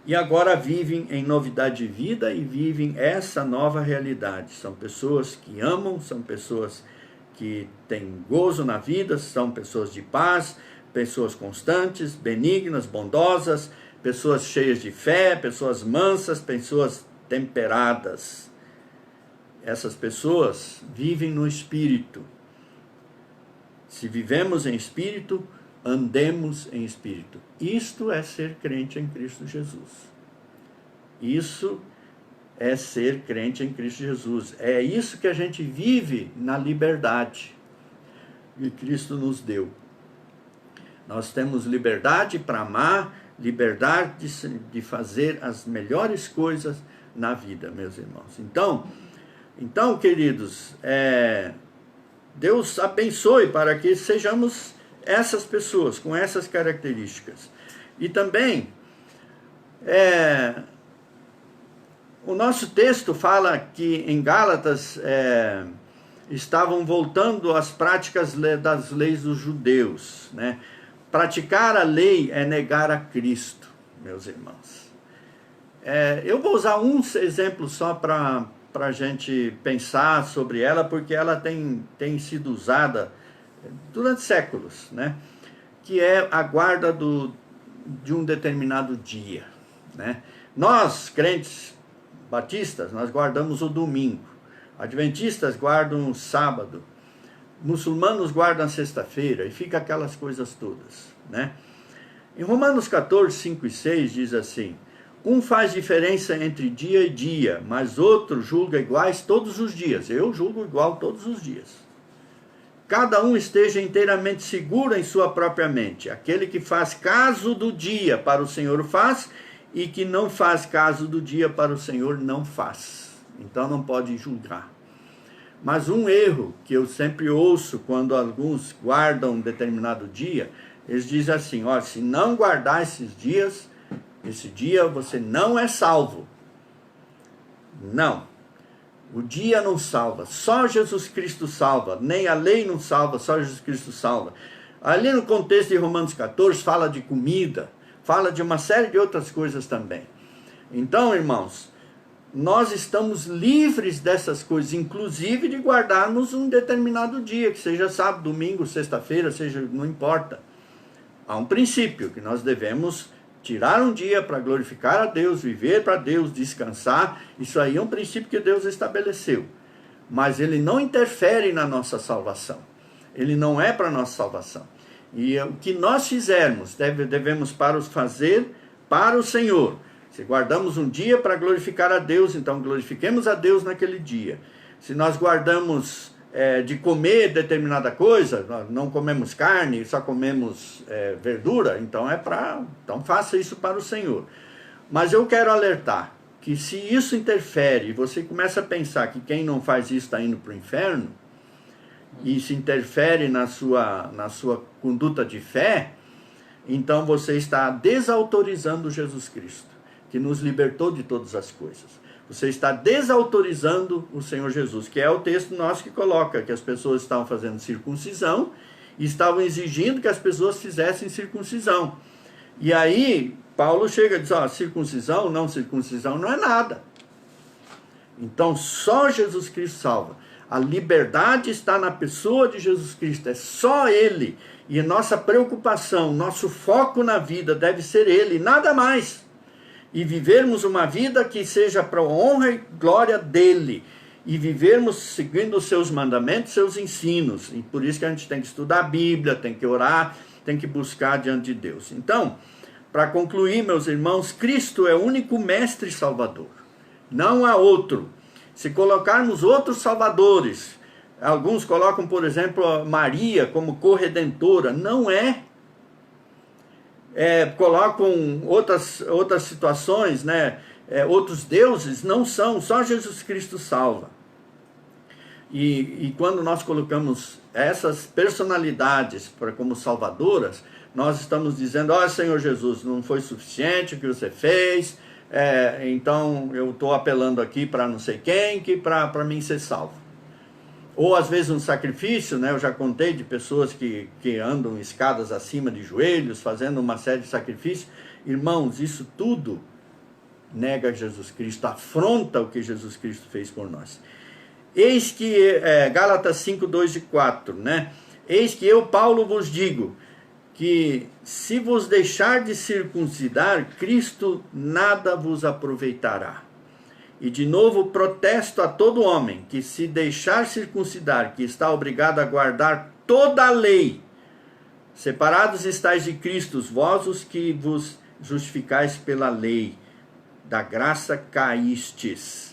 e agora vivem em novidade de vida e vivem essa nova realidade. São pessoas que amam, são pessoas que têm gozo na vida, são pessoas de paz, pessoas constantes, benignas, bondosas, pessoas cheias de fé, pessoas mansas, pessoas temperadas. Essas pessoas vivem no Espírito. Se vivemos em Espírito, andemos em Espírito. Isto é ser crente em Cristo Jesus. Isso é ser crente em Cristo Jesus. É isso que a gente vive na liberdade que Cristo nos deu. Nós temos liberdade para amar, liberdade de fazer as melhores coisas na vida, meus irmãos. Então, queridos, Deus abençoe para que sejamos essas pessoas com essas características. E também, o nosso texto fala que em Gálatas estavam voltando às práticas das leis dos judeus, né? Praticar a lei é negar a Cristo, meus irmãos. Eu vou usar um exemplo só para a gente pensar sobre ela, porque ela tem sido usada durante séculos, né? Que é a guarda de um determinado dia, né? Nós, crentes batistas, nós guardamos o domingo. Adventistas guardam o sábado. Muçulmanos guardam a sexta-feira, e fica aquelas coisas todas, né? Em Romanos 14, 5 e 6 diz assim: um faz diferença entre dia e dia, mas outro julga iguais todos os dias. Eu julgo igual todos os dias. Cada um esteja inteiramente seguro em sua própria mente. Aquele que faz caso do dia para o Senhor faz, e que não faz caso do dia para o Senhor não faz. Então não pode julgar. Mas um erro que eu sempre ouço quando alguns guardam um determinado dia, eles dizem assim: olha, se não guardar esses dias, esse dia você não é salvo. Não. O dia não salva. Só Jesus Cristo salva. Nem a lei não salva, só Jesus Cristo salva. Ali no contexto de Romanos 14 fala de comida, fala de uma série de outras coisas também. Então, irmãos, nós estamos livres dessas coisas, inclusive de guardarmos um determinado dia, que seja sábado, domingo, sexta-feira, seja, não importa. Há um princípio que nós devemos tirar um dia para glorificar a Deus, viver para Deus, descansar. Isso aí é um princípio que Deus estabeleceu. Mas ele não interfere na nossa salvação. Ele não é para a nossa salvação. E o que nós fizermos, devemos fazer para o Senhor. Se guardamos um dia para glorificar a Deus, então glorifiquemos a Deus naquele dia. Se nós guardamos de comer determinada coisa, nós não comemos carne, só comemos verdura, então então faça isso para o Senhor. Mas eu quero alertar que se isso interfere, você começa a pensar que quem não faz isso está indo para o inferno, e se interfere na sua conduta de fé, então você está desautorizando Jesus Cristo, que nos libertou de todas as coisas. Você está desautorizando o Senhor Jesus, que é o texto nosso que coloca que as pessoas estavam fazendo circuncisão e estavam exigindo que as pessoas fizessem circuncisão. E aí, Paulo chega e diz, circuncisão não é nada. Então, só Jesus Cristo salva. A liberdade está na pessoa de Jesus Cristo, é só Ele. E a nossa preocupação, nosso foco na vida deve ser Ele, nada mais. E vivermos uma vida que seja para a honra e glória dEle. e vivermos seguindo os seus mandamentos, seus ensinos. E por isso que a gente tem que estudar a Bíblia, tem que orar, tem que buscar diante de Deus. Então, para concluir, meus irmãos, Cristo é o único mestre e salvador. Não há outro. Se colocarmos outros salvadores, alguns colocam, por exemplo, Maria como corredentora. Não é. Colocam outras situações, né? Outros deuses. Não são. Só Jesus Cristo salva. E quando nós colocamos essas personalidades como salvadoras, nós estamos dizendo: ó, Senhor Jesus, não foi suficiente o que você fez, então eu estou apelando aqui para não sei quem, que para mim ser salvo. Ou às vezes um sacrifício, né? Eu já contei de pessoas que andam escadas acima de joelhos, fazendo uma série de sacrifícios. Irmãos, isso tudo nega Jesus Cristo, afronta o que Jesus Cristo fez por nós. Eis que, Gálatas 5, 2 e 4, né? Eis que eu, Paulo, vos digo, que se vos deixar de circuncidar, Cristo nada vos aproveitará. E de novo protesto a todo homem que se deixar circuncidar, que está obrigado a guardar toda a lei. Separados estáis de Cristo, vós os que vos justificais pela lei, da graça caístes.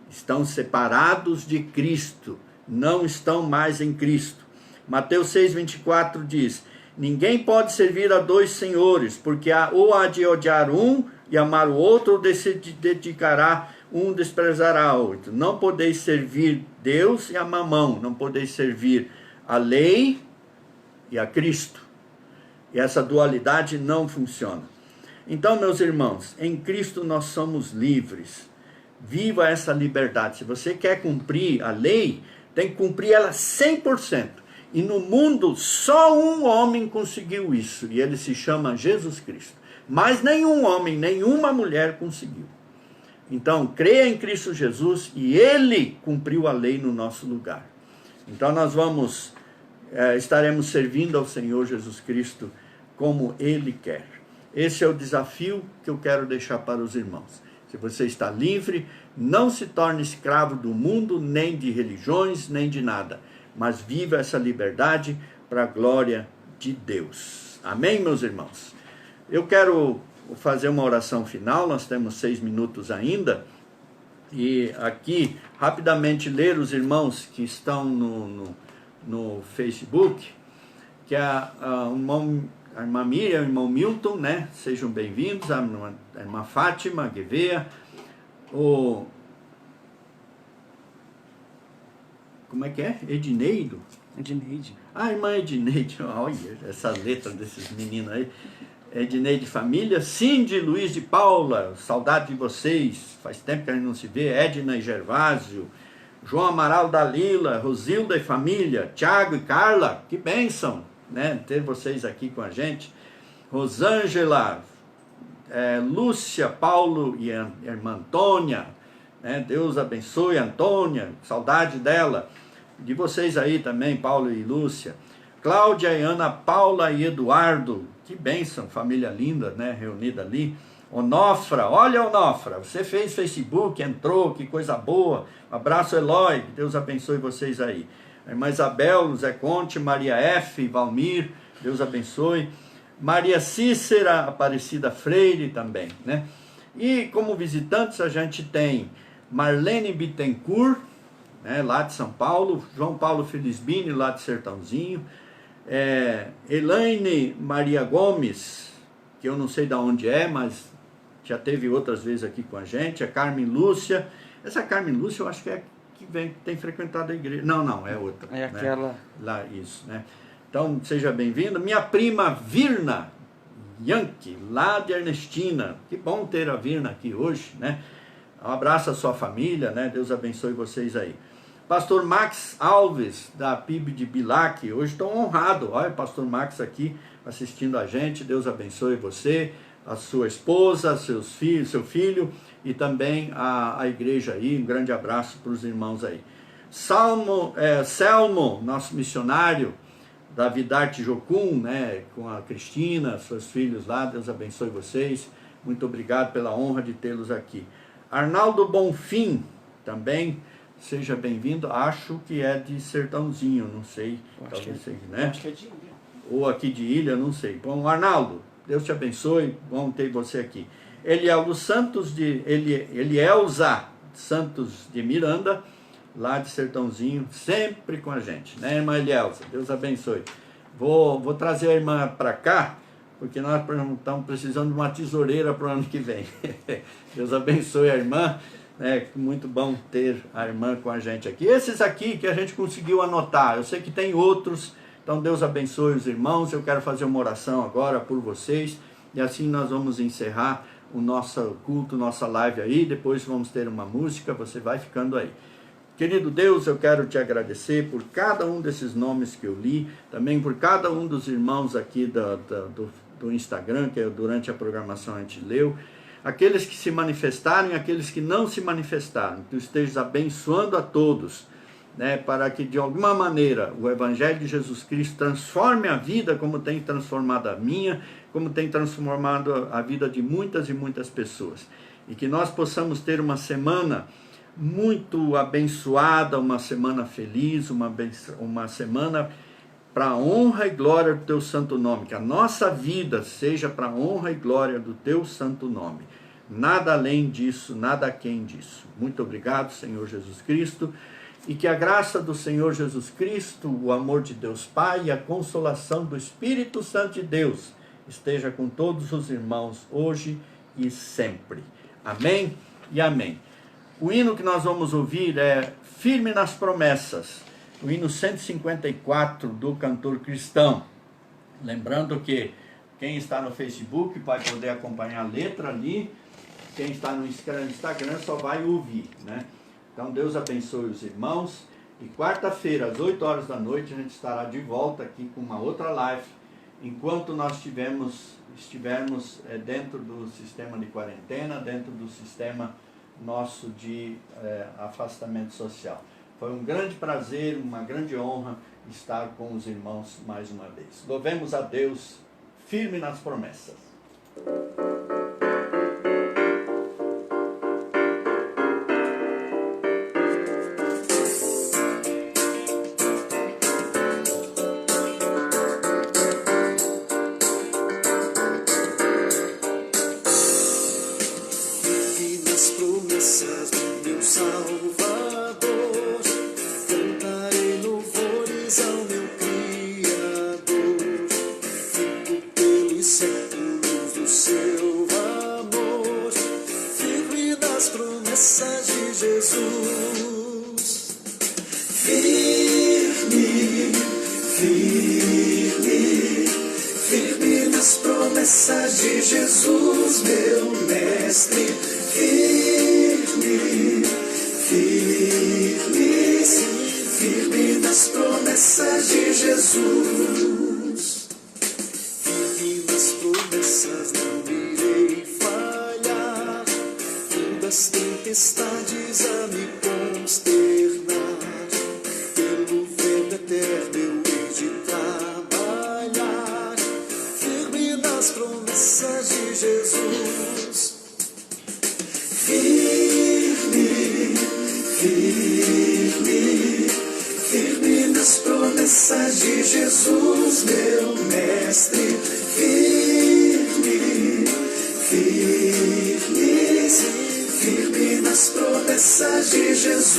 Estão separados de Cristo, não estão mais em Cristo. Mateus 6,24 diz: ninguém pode servir a dois senhores, porque ou há de odiar um e amar o outro, ou se dedicará, um desprezará o outro. Não podeis servir Deus e a mamão, não podeis servir a lei e a Cristo. E essa dualidade não funciona. Então, meus irmãos, em Cristo nós somos livres. Viva essa liberdade. Se você quer cumprir a lei, tem que cumprir ela 100%. E no mundo, só um homem conseguiu isso, e ele se chama Jesus Cristo. Mas nenhum homem, nenhuma mulher conseguiu. Então, creia em Cristo Jesus, e Ele cumpriu a lei no nosso lugar. Então, nós estaremos servindo ao Senhor Jesus Cristo como Ele quer. Esse é o desafio que eu quero deixar para os irmãos. Se você está livre, não se torne escravo do mundo, nem de religiões, nem de nada. Mas viva essa liberdade para a glória de Deus. Amém, meus irmãos? Eu quero fazer uma oração final, nós temos 6 minutos ainda. E aqui, rapidamente, ler os irmãos que estão no Facebook, que a irmã Miriam, o irmão Milton, né? Sejam bem-vindos, a irmã Fátima Guevea, como é que é? Edneide. A irmã Edneide, olha essa letra desses meninos aí. Edneide Família, Cindy Luiz de Paula, saudade de vocês, faz tempo que a gente não se vê. Edna e Gervásio, João Amaral Dalila, Rosilda e Família, Tiago e Carla, que bênção, né, ter vocês aqui com a gente. Rosângela, Lúcia, Paulo e a irmã Antônia, né, Deus abençoe a Antônia, saudade dela, de vocês aí também, Paulo e Lúcia. Cláudia e Ana Paula e Eduardo, que bênção, família linda, né, reunida ali. Onofra, olha Onofra, você fez Facebook, entrou, que coisa boa. Um abraço, Eloy, Deus abençoe vocês aí. A irmã Isabel, Zé Conte, Maria F, Valmir, Deus abençoe. Maria Cícera, Aparecida Freire também, né? E como visitantes a gente tem Marlene Bittencourt, né, lá de São Paulo, João Paulo Felisbini, lá de Sertãozinho, Elaine Maria Gomes, que eu não sei de onde é, mas já teve outras vezes aqui com a gente, a Carmen Lúcia. Essa Carmen Lúcia eu acho que tem frequentado a igreja. Não, é outra. É aquela. Né? Lá, isso, né? Então, seja bem-vindo. Minha prima Virna Yankee, lá de Ernestina. Que bom ter a Virna aqui hoje, né? Um abraço à sua família, né? Deus abençoe vocês aí. Pastor Max Alves, da PIB de Bilac, hoje estou honrado. Olha o pastor Max aqui assistindo a gente. Deus abençoe você, a sua esposa, seus filhos, seu filho e também a igreja aí. Um grande abraço para os irmãos aí. Selmo, nosso missionário da Vidarte Jocum, né, com a Cristina, seus filhos lá. Deus abençoe vocês. Muito obrigado pela honra de tê-los aqui. Arnaldo Bonfim, também seja bem-vindo. Acho que é de Sertãozinho, não sei. Talvez seja, né? Acho que é de Ilha. Ou aqui de Ilha, não sei. Bom, Arnaldo, Deus te abençoe, bom ter você aqui. Elielza Santos de Miranda, lá de Sertãozinho, sempre com a gente, né, irmã Elielza? Deus abençoe. Vou trazer a irmã para cá, porque nós estamos precisando de uma tesoureira para o ano que vem. Deus abençoe a irmã, né? Muito bom ter a irmã com a gente aqui. Esses aqui que a gente conseguiu anotar, eu sei que tem outros, então Deus abençoe os irmãos. Eu quero fazer uma oração agora por vocês, e assim nós vamos encerrar o nosso culto, nossa live aí, depois vamos ter uma música, você vai ficando aí. Querido Deus, eu quero te agradecer por cada um desses nomes que eu li, também por cada um dos irmãos aqui do Instagram, que durante a programação a gente leu, aqueles que se manifestaram e aqueles que não se manifestaram, que tu estejas abençoando a todos, né, para que de alguma maneira o Evangelho de Jesus Cristo transforme a vida como tem transformado a minha, como tem transformado a vida de muitas e muitas pessoas. E que nós possamos ter uma semana muito abençoada, uma semana feliz, uma semana para a honra e glória do teu santo nome. Que a nossa vida seja para a honra e glória do teu santo nome. Nada além disso, nada aquém disso. Muito obrigado, Senhor Jesus Cristo. E que a graça do Senhor Jesus Cristo, o amor de Deus Pai e a consolação do Espírito Santo de Deus esteja com todos os irmãos hoje e sempre. Amém e amém. O hino que nós vamos ouvir é Firme nas Promessas, o hino 154 do cantor cristão. Lembrando que quem está no Facebook vai poder acompanhar a letra ali, quem está no Instagram só vai ouvir, né? Então Deus abençoe os irmãos, e quarta-feira às 8 horas da noite a gente estará de volta aqui com uma outra live, enquanto nós estivermos dentro do sistema de quarentena, dentro do sistema nosso de afastamento social. Foi um grande prazer, uma grande honra estar com os irmãos mais uma vez. Louvemos a Deus, firme nas promessas. Firme nas promessas de Jesus, meu mestre. Firme nas promessas de Jesus. Firme nas promessas, não irei falhar. Das tempestades a me consternar, pelo vento eterno eu hei de trabalhar. Firme nas promessas de Jesus. Firme nas promessas de Jesus, meu mestre. Firme nas promessas de Jesus.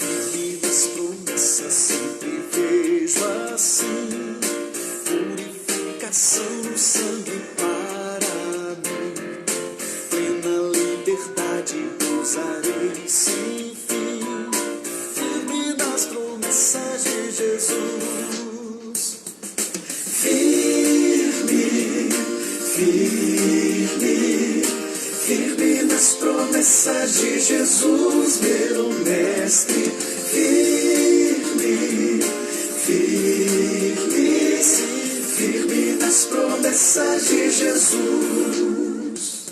Firme nas promessas, sempre vejo assim purificação no sangue para mim. Plena liberdade gozarei sem fim. Firme nas promessas de Jesus. Firme nas promessas de Jesus, meu mestre. Firme nas promessas de Jesus.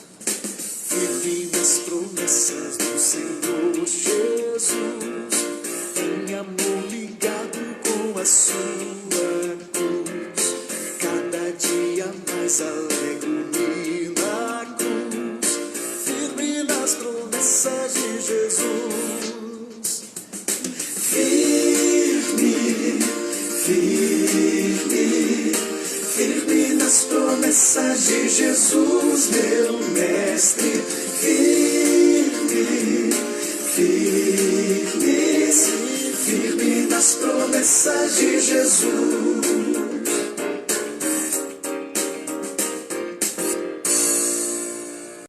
Firme nas promessas do Senhor.